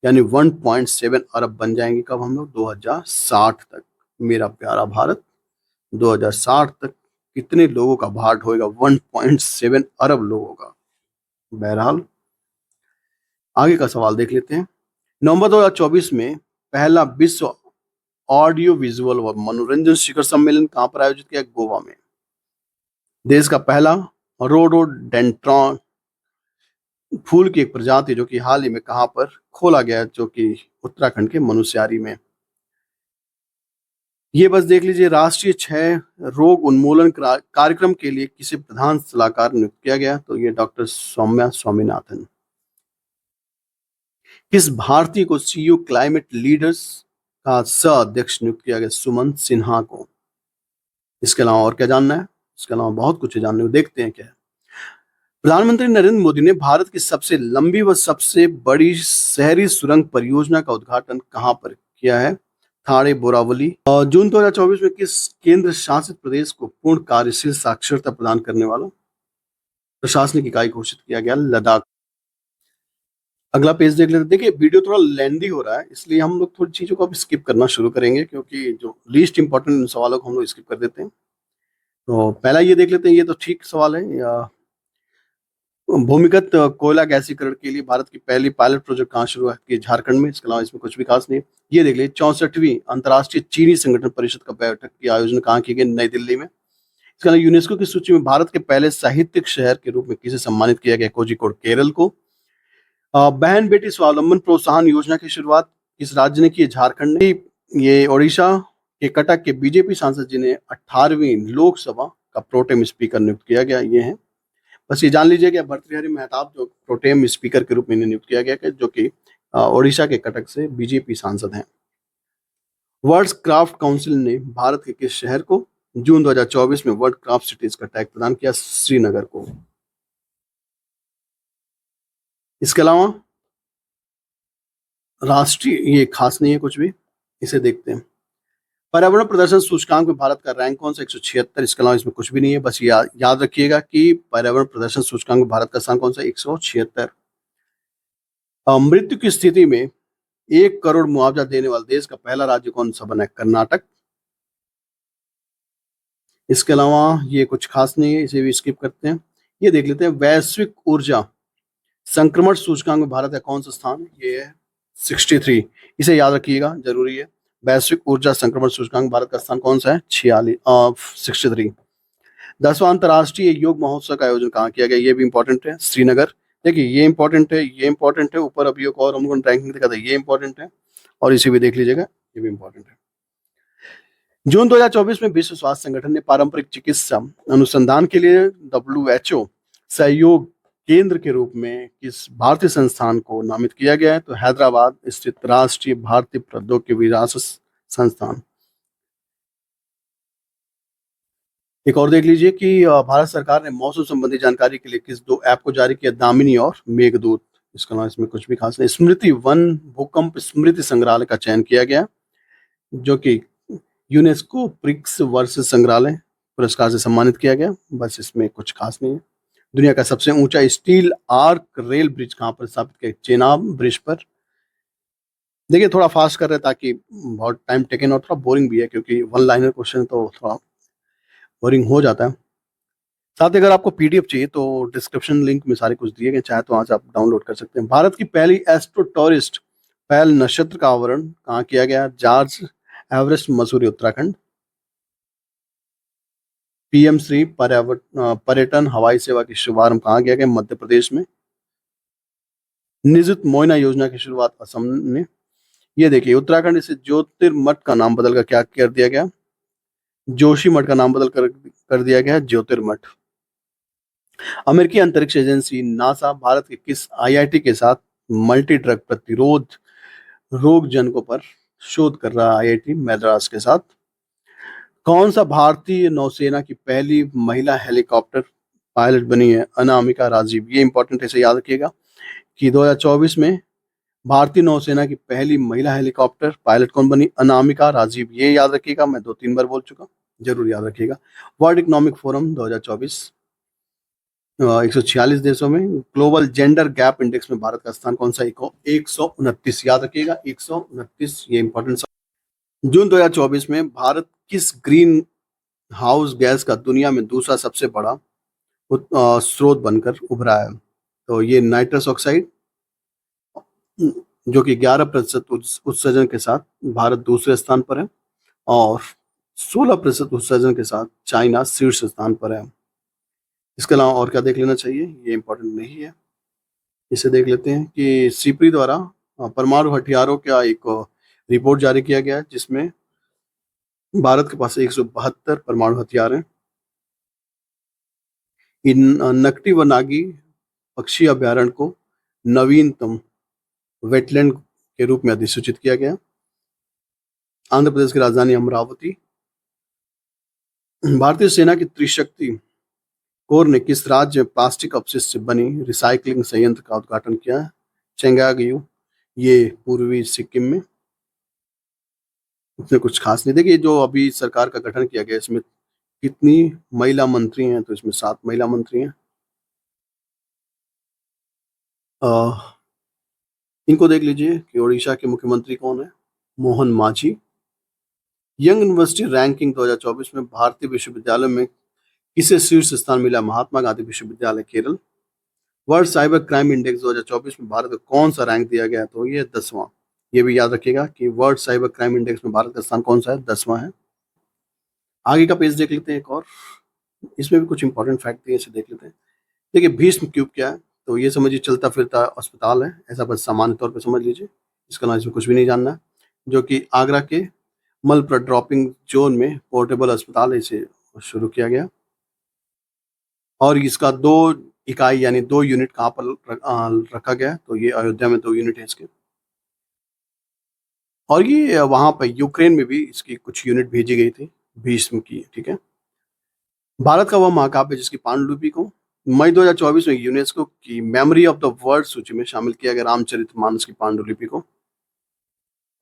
यानी 1.7 अरब बन जाएंगे कब हम लोग? 2060 तक। मेरा प्यारा भारत 2060 तक कितने लोगों का भाट होएगा? 1.7 अरब लोगों का। बहरहाल आगे का सवाल देख लेते हैं। नवंबर 2024 में पहला विश्व ऑडियो विजुअल व मनोरंजन शिखर सम्मेलन कहां पर आयोजित किया? गोवा में। देश का पहला रोडोडेंड्रॉन फूल की एक प्रजाति जो कि हाल ही में कहां पर खोला गया? जो कि उत्तराखंड के मनुस्यारी में। ये बस देख लीजिए राष्ट्रीय क्षय रोग उन्मूलन कार्यक्रम के लिए किसे प्रधान सलाहकार नियुक्त किया गया? तो ये डॉक्टर सौम्या स्वामीनाथन। किस भारतीय को सीईओ क्लाइमेट लीडर्स का सह अध्यक्ष नियुक्त किया गया? सुमंत सिन्हा को। इसके अलावा और क्या जानना है? इसके अलावा बहुत कुछ जानने को, देखते हैं क्या है। प्रधानमंत्री नरेंद्र मोदी ने भारत की सबसे लंबी व सबसे बड़ी शहरी सुरंग परियोजना का उद्घाटन कहां पर किया है? थाणे बोरावली। जून 2024 में किस केंद्र शासित प्रदेश को पूर्ण कार्यशील साक्षरता प्रदान करने वाला प्रशासनिक इकाई घोषित किया गया? लद्दाख। अगला पेज देख लेते हैं। देखिए वीडियो थोड़ा लेंदी हो रहा है इसलिए हम लोग थोड़ी चीजों को अब स्किप करना शुरू करेंगे क्योंकि जो लीस्ट इंपॉर्टेंट सवालों को हम लोग स्किप कर देते हैं। तो पहला ये देख लेते हैं, ये तो ठीक सवाल है। भूमिगत कोयला गैसीकरण के लिए भारत की पहली पायलट प्रोजेक्ट कहाँ शुरू की? झारखंड में। इसके अलावा इसमें कुछ भी खास नहीं। ये देख लीजिए 64वीं अंतर्राष्ट्रीय चीनी संगठन परिषद का बैठक की आयोजन कहाँ की गई? नई दिल्ली में। इसके अलावा यूनेस्को की सूची में भारत के पहले साहित्यिक शहर के रूप में किसे सम्मानित किया गया? कोझिकोड, केरल को। बहन बेटी स्वावलंबन प्रोत्साहन योजना की शुरुआत किस राज्य ने की? झारखंड ने। ये ओडिशा के कटक के बीजेपी सांसद जिन्हें 18वीं लोकसभा का प्रोटेम स्पीकर नियुक्त किया गया। ये है, बस ये जान लीजिए कि भर्तृहरि महताब जो प्रोटेम स्पीकर के रूप में इन्हें नियुक्त किया गया है, जो कि ओडिशा के कटक से बीजेपी सांसद हैं। वर्ल्ड क्राफ्ट काउंसिल ने भारत के किस शहर को जून 2024 में वर्ल्ड क्राफ्ट सिटीज का टैग प्रदान किया? श्रीनगर को। इसके अलावा राष्ट्रीय, ये खास नहीं है कुछ भी, इसे देखते हैं। पर्यावरण प्रदर्शन सूचकांक में भारत का रैंक कौन सा? 176। इसके अलावा इसमें कुछ भी नहीं है, बस याद रखिएगा कि पर्यावरण प्रदर्शन सूचकांक में भारत का स्थान कौन सा? 176। मृत्यु की स्थिति में 1 करोड़ मुआवजा देने वाला देश का पहला राज्य कौन सा बना है? कर्नाटक। इसके अलावा ये कुछ खास नहीं है, इसे भी स्किप करते हैं। ये देख लेते हैं, वैश्विक ऊर्जा संक्रमण सूचकांक में भारत का कौन सा स्थान? ये है 63। इसे याद रखिएगा, जरूरी है। वैश्विक ऊर्जा संक्रमण सूचकांक भारत का स्थान कौन सा है? 63। 10वां अंतर्राष्ट्रीय योग महोत्सव का आयोजन कहाँ किया गया? ये भी इंपॉर्टेंट है, श्रीनगर। देखिए ये इंपॉर्टेंट है, ये इंपॉर्टेंट है, ऊपर अभी एक और हम लोगों ने रैंकिंग देखा था, ये इंपॉर्टेंट है, और इसे भी देख लीजिएगा, ये भी इंपॉर्टेंट है। जून 2024 में विश्व स्वास्थ्य संगठन ने पारंपरिक चिकित्सा अनुसंधान के लिए WHO सहयोग केंद्र के रूप में किस भारतीय संस्थान को नामित किया गया है? तो हैदराबाद स्थित राष्ट्रीय भारतीय प्रौद्योगिकी विरासत संस्थान। एक और देख लीजिए कि भारत सरकार ने मौसम संबंधी जानकारी के लिए किस 2 ऐप को जारी किया? दामिनी और मेघदूत। इसका नाम, इसमें कुछ भी खास नहीं। स्मृति वन भूकंप स्मृति संग्रहालय का चयन किया गया, जो कि यूनेस्को प्रिक्स वर्ष संग्रहालय पुरस्कार से सम्मानित किया गया। बस इसमें कुछ खास नहीं है। दुनिया का सबसे ऊंचा स्टील आर्क रेल ब्रिज कहाँ पर स्थापित किया? चेनाब ब्रिज पर। देखिए थोड़ा फास्ट कर रहे हैं ताकि बहुत टाइम टेकन, और थोड़ा बोरिंग भी है क्योंकि वन लाइनर क्वेश्चन तो थोड़ा बोरिंग हो जाता है। साथ ही अगर आपको पीडीएफ चाहिए तो डिस्क्रिप्शन लिंक में सारे कुछ दिए गए, चाहे तो वहां से आप डाउनलोड कर सकते हैं। भारत की पहली एस्ट्रो टूरिस्ट पहल नक्षत्र का आवरण कहाँ किया गया? George Everest, Mussoorie, Uttarakhand. PM Shri पर्यटन हवाई सेवा की शुभारंभ कहाँ किया गया? मध्य प्रदेश में। निजुत मोइना योजना की शुरुआत असम ने। ये देखिए उत्तराखंड, इसे ज्योतिर्मठ का नाम बदलकर क्या कर दिया गया? जोशी मठ का नाम बदल कर दिया गया ज्योतिर्मठ। अमेरिकी अंतरिक्ष एजेंसी नासा भारत के किस आईआईटी के साथ मल्टी ड्रग प्रतिरोध रोग जनकों पर शोध कर रहा है? आईआईटी मद्रास के साथ। कौन सा भारतीय नौसेना की पहली महिला हेलीकॉप्टर पायलट बनी है? अनामिका राजीव। ये इंपॉर्टेंट है, इसे याद रखिएगा कि 2024 में भारतीय नौसेना की पहली महिला हेलीकॉप्टर पायलट कौन बनी? अनामिका राजीव। ये याद रखिएगा, मैं 2-3 बार बोल चुका, जरूर याद रखिएगा। वर्ल्ड इकोनॉमिक फोरम 2024 146 देशों में ग्लोबल जेंडर गैप इंडेक्स में भारत का स्थान कौन सा? 129। याद रखिएगा 129, ये इंपॉर्टेंट। जून 2024 में भारत किस ग्रीन हाउस गैस का दुनिया में दूसरा सबसे बड़ा स्रोत बनकर उभरा है? तो ये नाइट्रस ऑक्साइड, जो कि 11% उत्सर्जन के साथ भारत दूसरे स्थान पर है, और 16% उत्सर्जन के साथ चाइना शीर्ष स्थान पर है। इसके अलावा और क्या देख लेना चाहिए? ये इंपॉर्टेंट नहीं है, इसे देख लेते हैं कि सीपी द्वारा परमाणु हथियारों का एक रिपोर्ट जारी किया गया है, जिसमें भारत के पास 172 परमाणु हथियार हैं। इन नकटी व नागी पक्षी अभ्यारण्य को नवीनतम वेटलैंड के रूप में अधिसूचित किया गया। आंध्र प्रदेश की राजधानी अमरावती। भारतीय सेना की त्रिशक्ति कोर ने किस राज्य में प्लास्टिक अपशिष्ट से बनी रिसाइकलिंग संयंत्र का उद्घाटन किया? चेंगागयू, ये पूर्वी सिक्किम में। इसमें कुछ खास नहीं। देखिए जो अभी सरकार का गठन किया गया, इसमें कितनी महिला मंत्री हैं? तो इसमें 7 महिला मंत्री हैं। इनको देख लीजिए कि उड़ीसा के मुख्यमंत्री कौन है? Mohan Manjhi. Young university ranking 2024 में भारतीय विश्वविद्यालय में किसे शीर्ष स्थान मिला? महात्मा गांधी विश्वविद्यालय, Kerala. World cyber crime index 2024 में भारत को कौन सा रैंक दिया गया? तो ये 10वां। ये भी याद रखिएगा कि वर्ल्ड साइबर क्राइम इंडेक्स में भारत का स्थान कौन सा है? 10वां है। आगे का पेज देख लेते हैं एक और, इसमें भी कुछ इंपॉर्टेंट फैक्ट दिए, इसे देख लेते हैं। देखिए भीष्म क्यूब क्या है? तो ये समझिए चलता फिरता अस्पताल है, ऐसा बस सामान्य तौर पर समझ लीजिए, इसका नाम, इसमें कुछ भी नहीं जानना है। जो कि आगरा के मलप्रा ड्रॉपिंग जोन में पोर्टेबल अस्पताल है, इसे शुरू किया गया। और इसका 2 इकाई यानी 2 यूनिट कहाँ पर रखा गया है? तो ये अयोध्या में 2 यूनिट है इसके। और ये वहाँ पे यूक्रेन में भी इसकी कुछ यूनिट भेजी गई थी, भीष्म की, ठीक है। भारत का वह महाकाव्य जिसकी पांडुलिपि को मई 2024 में यूनेस्को की मेमोरी ऑफ द वर्ल्ड सूची में शामिल किया गया, रामचरितमानस की पांडुलिपि को।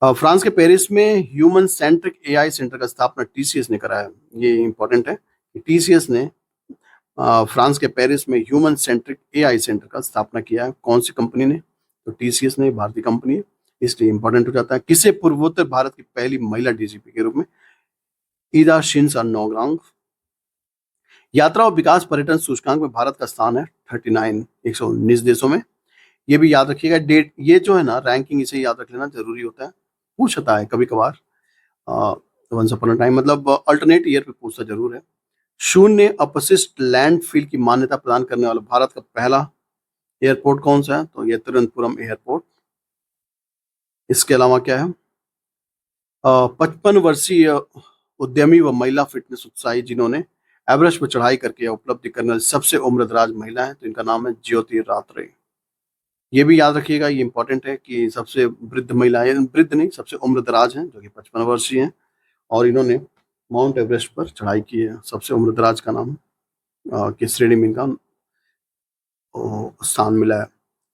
फ्रांस के पेरिस में ह्यूमन सेंट्रिक एआई सेंटर का स्थापना टीसीएस ने कराया। ये इंपॉर्टेंट है कि टीसीएस ने फ्रांस के पेरिस में ह्यूमन सेंट्रिक एआई सेंटर का स्थापना किया है। कौन सी कंपनी ने? तो टीसीएस ने, भारतीय कंपनी है, इसलिए इंपॉर्टेंट हो जाता है। किसे पूर्वोत्तर भारत की पहली महिला डीजीपी के रूप में ईदा शिन्स नोग्रांग। यात्रा और विकास पर्यटन सूचकांक में भारत का स्थान है 39 119 देशों में। ये भी याद रखिएगा डेट, ये जो है ना रैंकिंग, इसे याद रख लेना जरूरी होता है, पूछता है कभी कभार। वंस अपॉन अ टाइम मतलब अल्टरनेट ईयर पे पूछता जरूर है। शून्य अपशिष्ट लैंडफिल की मान्यता प्रदान करने वाला भारत का पहला एयरपोर्ट कौन सा है? तो ये तिरुवनंतपुरम एयरपोर्ट। इसके अलावा क्या है? 55 वर्षीय उद्यमी व महिला फिटनेस उत्साही जिन्होंने एवरेस्ट पर चढ़ाई करके उपलब्धि करने वाली सबसे उम्रदराज महिला है, तो इनका नाम है ज्योति रात्रे। ये भी याद रखिएगा, ये इंपॉर्टेंट है कि सबसे वृद्ध महिला है, वृद्ध नहीं, सबसे उम्रदराज हैं, जो कि 55 वर्षीय हैं और इन्होंने माउंट एवरेस्ट पर चढ़ाई की है। सबसे उम्रदराज का नाम किस श्रेणी में इनका स्थान मिला है।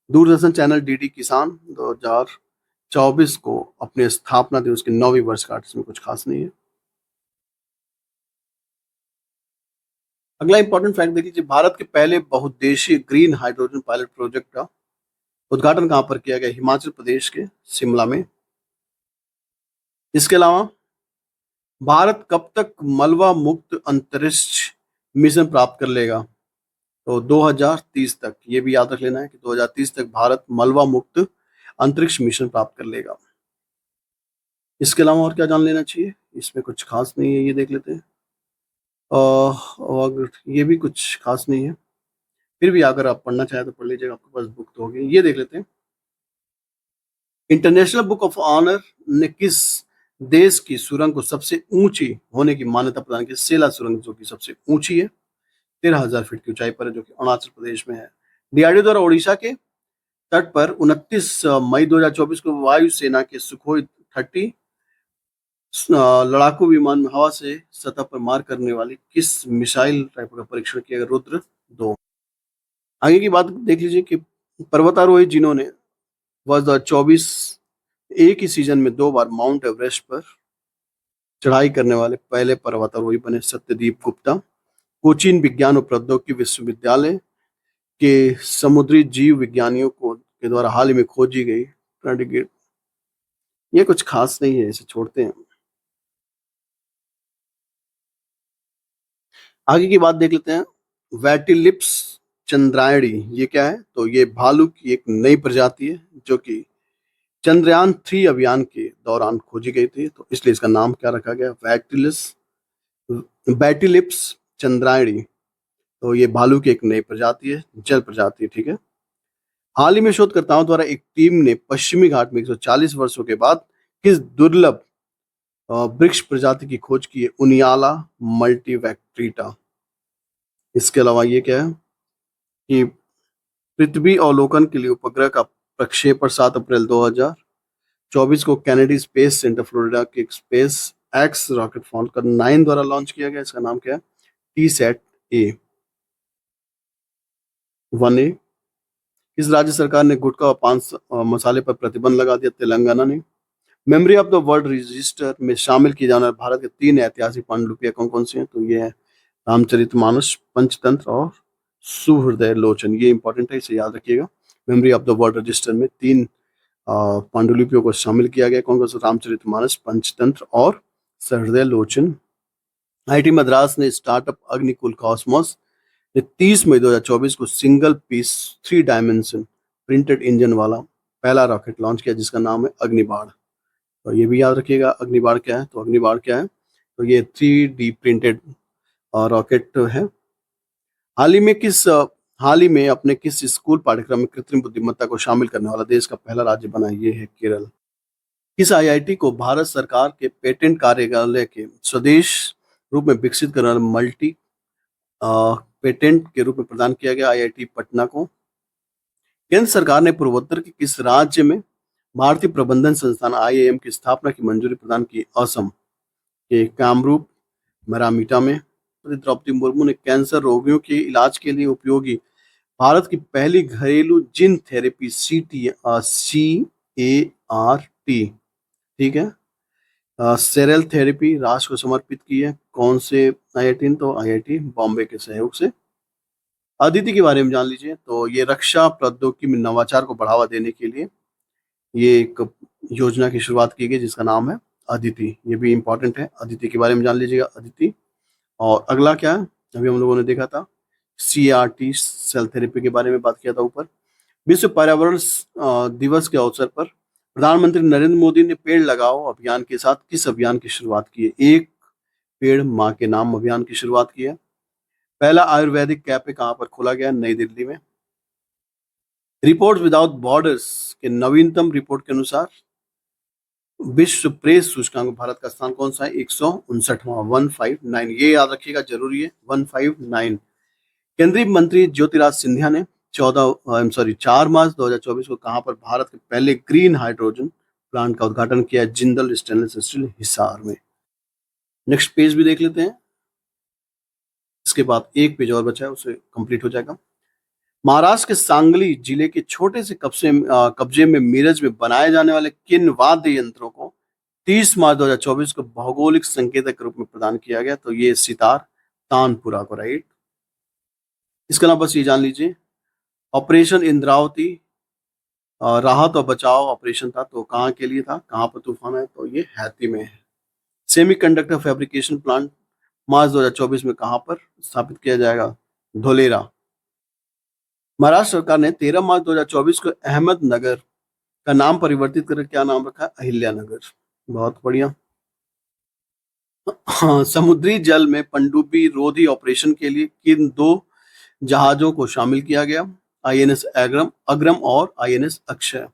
दूरदर्शन चैनल डीडी किसान 2024 को अपने स्थापना दिवस की 9वीं वर्षगांठ, इसमें कुछ खास नहीं है। अगला इंपॉर्टेंट फैक्ट देख लीजिए, भारत के पहले बहुउद्देशीय ग्रीन हाइड्रोजन पायलट प्रोजेक्ट का उद्घाटन कहां पर किया गया? हिमाचल प्रदेश के शिमला में। इसके अलावा भारत कब तक मलबा मुक्त अंतरिक्ष मिशन प्राप्त कर लेगा? तो 2030 तक। ये भी याद रख लेना है कि 2030 तक भारत मलबा मुक्त अंतरिक्ष मिशन प्राप्त कर लेगा। इसके अलावा और क्या जान लेना चाहिए? इसमें कुछ खास नहीं है, ये देख लेते हैं। और ये भी कुछ खास नहीं है, फिर भी अगर आप पढ़ना चाहें तो पढ़ लीजिएगा, आपके पास बुक तो होगी। ये देख लेते हैं, इंटरनेशनल बुक ऑफ ऑनर ने किस देश की सुरंग को सबसे ऊंची होने की मान्यता प्रदान की? सेला सुरंग, जो कि सबसे ऊंची है, 13,000 फीट की ऊंचाई पर है, जो कि अरुणाचल प्रदेश में है। डीआरडीओ द्वारा ओडिशा के तट पर 29 मई 2024 को वायुसेना के सुखोई 30 लड़ाकू विमान में हवा से सतह पर मार करने वाली किस मिसाइल टाइप का परीक्षण किया गया? रुद्र 2। आगे की बात देख लीजिए कि पर्वतारोही जिन्होंने वर्ष 2024 एक ही सीजन में 2 बार माउंट एवरेस्ट पर चढ़ाई करने वाले पहले पर्वतारोही बने, सत्यदीप गुप्ता। कोचीन विज्ञान और प्रौद्योगिकी विश्वविद्यालय के समुद्री जीव विज्ञानियों को के द्वारा हाल ही में खोजी गई टारडिग्रेड। ये कुछ खास नहीं है, इसे छोड़ते हैं। आगे की बात देख लेते हैं, वैटिलिप्स चंद्रायणी ये क्या है? तो ये भालू की एक नई प्रजाति है, जो कि चंद्रयान 3 अभियान के दौरान खोजी गई थी, तो इसलिए इसका नाम क्या रखा गया? वैटिलिप्स चंद्रायणी। तो ये भालू की एक नई प्रजाति है, जल प्रजाति है, ठीक है। हाल ही में शोधकर्ताओं द्वारा एक टीम ने पश्चिमी घाट में 140 वर्षों के बाद किस दुर्लभ वृक्ष प्रजाति की खोज की है? उनियाला मल्टीवैक्ट्रीटा। इसके अलावा ये क्या है कि पृथ्वी अवलोकन के लिए उपग्रह का प्रक्षेपण 7 अप्रैल 2024 को कैनेडी स्पेस सेंटर फ्लोरिडा के स्पेस एक्स रॉकेट फॉल्कन 9 द्वारा लॉन्च किया गया। इसका नाम क्या है? TSAT-A-1A। किस राज्य सरकार ने गुटखा और पान मसाले पर प्रतिबंध लगा दिया? तेलंगाना ने। Memory of the world register में शामिल किए जाने वाले भारत के 3 ऐतिहासिक पांडुलिपियां कौन कौन सी हैं? तो ये है रामचरितमानस, पंचतंत्र और सुहृदय लोचन। ये इंपॉर्टेंट है, इसे याद रखिएगा। Memory of the world register में 3 पांडुलिपियों को शामिल किया गया, कौन कौन से? रामचरितमानस, पंचतंत्र और सहृदय लोचन। आईआईटी मद्रास ने स्टार्टअप अग्निकुल कॉस्मोस ने 30 मई 2024 को single piece 3 dimension printed engine वाला पहला रॉकेट लॉन्च किया, जिसका नाम है अग्निबाण। तो ये भी याद रखिएगा, अग्निबाण क्या है? तो अग्निबाण क्या है? तो ये 3D प्रिंटेड रॉकेट है। हाल ही में अपने किस स्कूल पाठ्यक्रम में कृत्रिम बुद्धिमत्ता को शामिल करने वाला देश का पहला राज्य बना? ये है केरल। किस आईआईटी को भारत सरकार के पेटेंट कार्यालय के स्वदेश रूप में विकसित करने वाला मल्टी पेटेंट के रूप में प्रदान किया गया आईआईटी पटना को। केंद्र सरकार ने पूर्वोत्तर के किस राज्य में भारतीय प्रबंधन संस्थान आईआईएम की स्थापना की मंजूरी प्रदान की? असम के कामरूप मरामीटा में। द्रौपदी मुर्मू ने कैंसर रोगियों के इलाज के लिए उपयोगी भारत की पहली घरेलू जीन थेरेपी CAR-T, ठीक है, सेरेल थेरेपी राष्ट्र को समर्पित की है। कौन से आईआईटी? तो आईआईटी बॉम्बे के सहयोग से। अदिति के बारे में जान लीजिए। तो ये रक्षा प्रौद्योगिकी में नवाचार को बढ़ावा देने के लिए ये एक योजना की शुरुआत की गई जिसका नाम है अदिति। ये भी इंपॉर्टेंट है, अदिति के बारे में जान लीजिएगा, अदिति। और अगला क्या है, अभी हम लोगों ने देखा था CAR-T सेल थेरेपी के बारे में बात किया था ऊपर। विश्व पर्यावरण दिवस के अवसर पर प्रधानमंत्री नरेंद्र मोदी ने पेड़ लगाओ अभियान के साथ किस अभियान की शुरुआत की है? एक पेड़ माँ के नाम अभियान की शुरुआत की है। पहला आयुर्वेदिक कैफे कहाँ पर खोला गया? नई दिल्ली में। रिपोर्ट्स विदाउट बॉर्डर्स के नवीनतम रिपोर्ट के अनुसार विश्व प्रेस सूचकांक में भारत का स्थान कौन सा है? 159वां, 159। ये याद रखिएगा, जरूरी है, 159। केंद्रीय मंत्री ज्योतिराज सिंधिया ने 4 मार्च 2024 को कहां पर भारत के पहले ग्रीन हाइड्रोजन प्लांट का उद्घाटन किया? जिंदल स्टेनलेस स्टील, हिसार में। नेक्स्ट पेज भी देख लेते हैं, इसके बाद एक पेज और बचा है, उसे कंप्लीट हो जाएगा। महाराष्ट्र के सांगली जिले के छोटे से कब्जे में मीरज में बनाए जाने वाले किन वाद्य यंत्रों को 30 मार्च 2024 को भौगोलिक संकेतक के रूप में प्रदान किया गया? तो ये सितार तानपुरा को, राइट। इसके अलावा बस ये जान लीजिए, ऑपरेशन इंद्रावती राहत और बचाव ऑपरेशन था, तो कहाँ के लिए था, कहाँ पर तूफान है? तो ये हैती में है। सेमीकंडक्टर फैब्रिकेशन प्लांट मार्च 2024 में कहाँ पर स्थापित किया जाएगा? धोलेरा। महाराष्ट्र सरकार ने 13 मार्च 2024 को अहमदनगर का नाम परिवर्तित कर क्या नाम रखा? अहिल्या नगर। बहुत बढ़िया। समुद्री जल में पनडुब्बी रोधी ऑपरेशन के लिए किन 2 जहाजों को शामिल किया गया? INS अग्रम और INS अक्षय।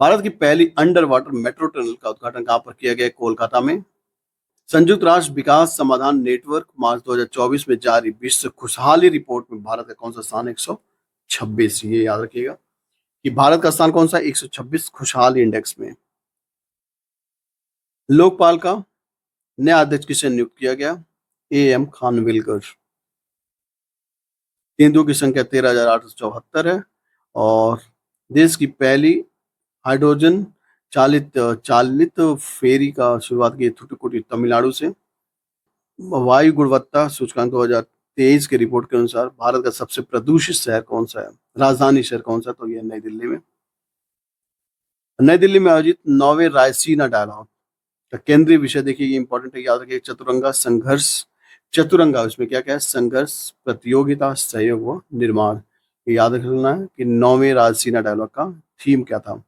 भारत की पहली अंडर वाटर मेट्रो टनल का उद्घाटन कहां पर किया गया? कोलकाता में। संयुक्त राष्ट्र विकास समाधान नेटवर्क मार्च 2024 में जारी विश्व खुशहाली रिपोर्ट में भारत का कौन सा स्थान? 126। ये याद रखिएगा कि भारत का स्थान कौन सा? 126 खुशहाली इंडेक्स में। लोकपाल का नया अध्यक्ष किसे नियुक्त किया गया? AM खानविलकर। केंद्रों की संख्या 13,874 है और देश की पहली हाइड्रोजन चालित फेरी का शुरुआत की थुटुकुटी तमिलनाडु से। वायु गुणवत्ता सूचकांक 2023 के रिपोर्ट के अनुसार भारत का सबसे प्रदूषित शहर कौन सा है? राजधानी शहर कौन सा? तो यह नई दिल्ली में। नई दिल्ली में आयोजित 9वें रायसीना डायलॉग का केंद्रीय विषय देखिए, ये इंपॉर्टेंट है, याद रखिए, चतुरंगा संघर्ष। चतुरंगा उसमें क्या क्या है? संघर्ष, प्रतियोगिता, सहयोग व निर्माण। ये याद रखना है कि 9वें राजसीना डायलॉग का थीम क्या था।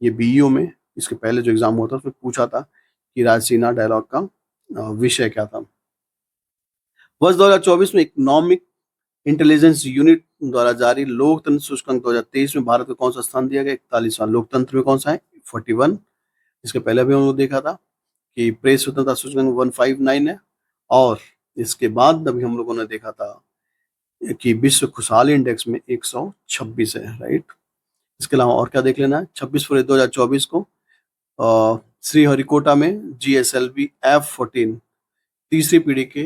ये BEO में इसके पहले जो एग्जाम हुआ था उसमें पूछा था कि राजसीना डायलॉग का विषय क्या था। वर्ष 2024 में इकोनॉमिक इंटेलिजेंस यूनिट द्वारा जारी लोकतंत्र सूचकांक 2023 में भारत को कौन सा स्थान दिया गया? 41वां। लोकतंत्र में कौन सा है? 41। इसके पहले भी हम लोग देखा था कि प्रेस स्वतंत्रता सूचकांक 159 है और इसके बाद अभी हम लोगों ने देखा था कि विश्व खुशहाली इंडेक्स में 126 है, राइट। इसके अलावा और क्या देख लेना है? 26 फरवरी 2024 को श्रीहरिकोटा में GSLV F-14 तीसरी पीढ़ी के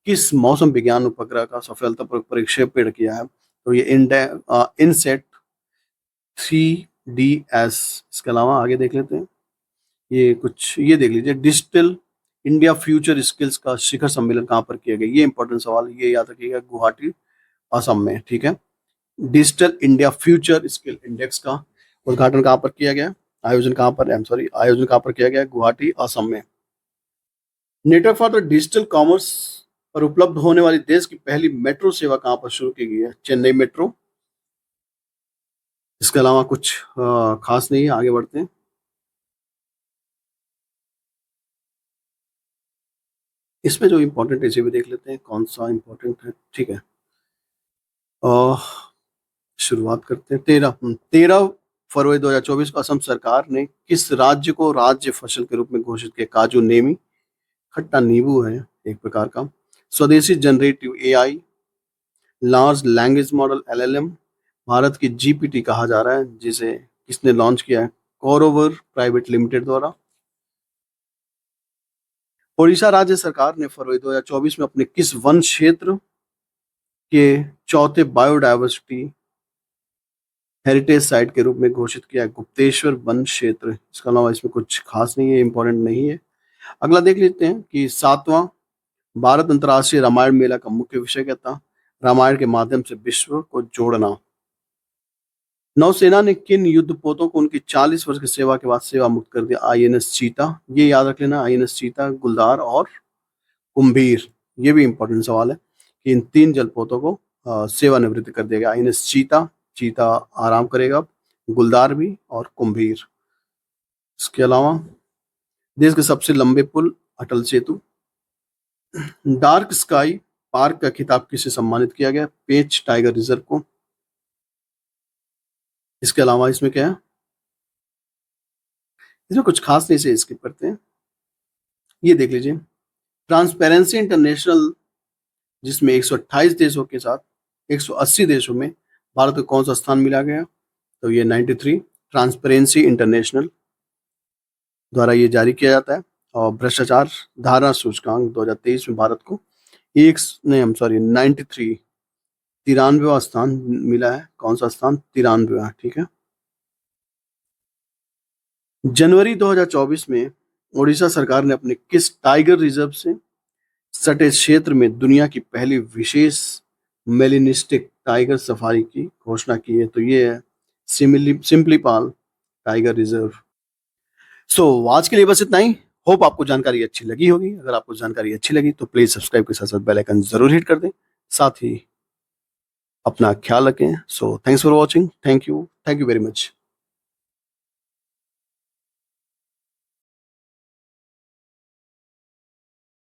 किस मौसम विज्ञान उपग्रह का सफलतापूर्वक प्रक्षेपण किया है? तो ये इनसेट 3DS। इसके अलावा आगे देख लेते हैं, ये देख लीजिए, डिजिटल इंडिया फ्यूचर स्किल्स का शिखर सम्मेलन कहाँ पर किया गया? ये इंपॉर्टेंट सवाल, ये याद रखिएगा, गुवाहाटी असम में, ठीक है। Digital India future skill index का उद्घाटन कहाँ पर किया गया? आयोजन कहाँ पर किया गया? गुवाहाटी असम में। Network for the digital commerce पर उपलब्ध होने वाली देश की पहली मेट्रो सेवा कहाँ पर शुरू की गई है? चेन्नई मेट्रो। इसके अलावा कुछ खास नहीं है, आगे बढ़ते हैं। इसमें जो इम्पोर्टेंट है इसे भी देख लेते हैं, कौन सा इम्पोर्टेंट है, ठीक है। शुरुआत करते हैं। 13 फरवरी 2024 को असम सरकार ने किस राज्य को राज्य फसल के रूप में घोषित किया? काजू नेमी, खट्टा नींबू है एक प्रकार का। स्वदेशी generative AI large language model LLM Bharat की GPT कहा जा रहा है, जिसे किसने लॉन्च किया है? कॉरोवर प्राइवेट लिमिटेड द्वारा। ओडिशा राज्य सरकार ने फरवरी 2024 में अपने किस वन क्षेत्र के चौथे बायोडायवर्सिटी हेरिटेज साइट के रूप में घोषित किया है? गुप्तेश्वर वन क्षेत्र। इसके अलावा इसमें कुछ खास नहीं है, इंपॉर्टेंट नहीं है। अगला देख लेते हैं कि 7वां भारत अंतर्राष्ट्रीय रामायण मेला का मुख्य विषय क्या था? रामायण के माध्यम से विश्व को जोड़ना। नौसेना ने किन युद्धपोतों को उनकी 40 वर्ष की सेवा के बाद सेवा मुक्त कर दिया? INS चीता, ये याद रख लेना, INS चीता, गुलदार और कुंभीर। ये भी इंपॉर्टेंट सवाल है कि इन 3 जलपोतों को सेवानिवृत्त कर दिया गया। INS चीता, चीता आराम करेगा, गुलदार भी और कुंभीर। इसके अलावा देश के सबसे लंबे पुल Atal Setu. Dark sky park का खिताब किसे सम्मानित किया गया? पेंच टाइगर रिजर्व को। इसके अलावा इसमें क्या है? इसमें कुछ खास नहीं से स्किप करते हैं। ये देख लीजिए, ट्रांसपेरेंसी इंटरनेशनल, जिसमें 128 देशों के साथ 180 देशों में भारत को कौन सा स्थान मिला गया? तो ये 93 ट्रांसपेरेंसी इंटरनेशनल द्वारा ये जारी किया जाता है। और भ्रष्टाचार धारणा सूचकांक 2023 में भारत को 93 93वां स्थान मिला है। कौन सा स्थान? 93वां। ठीक है। जनवरी 2024 में ओडिशा सरकार ने अपने किस टाइगर रिजर्व से सटे क्षेत्र में दुनिया की पहली विशेष मेलिनिस्टिक टाइगर सफारी की घोषणा की है? तो ये है सिम्पलीपाल टाइगर रिजर्व। सो आज के लिए बस इतना ही। होप आपको जानकारी अच्छी लगी होगी। अगर आपको जानकारी अच्छी लगी तो प्लीज सब्सक्राइब के साथ साथ बेल आइकन जरूर हिट कर दें। साथ ही अपना ख्याल रखें। So thanks for watching. Thank you very much.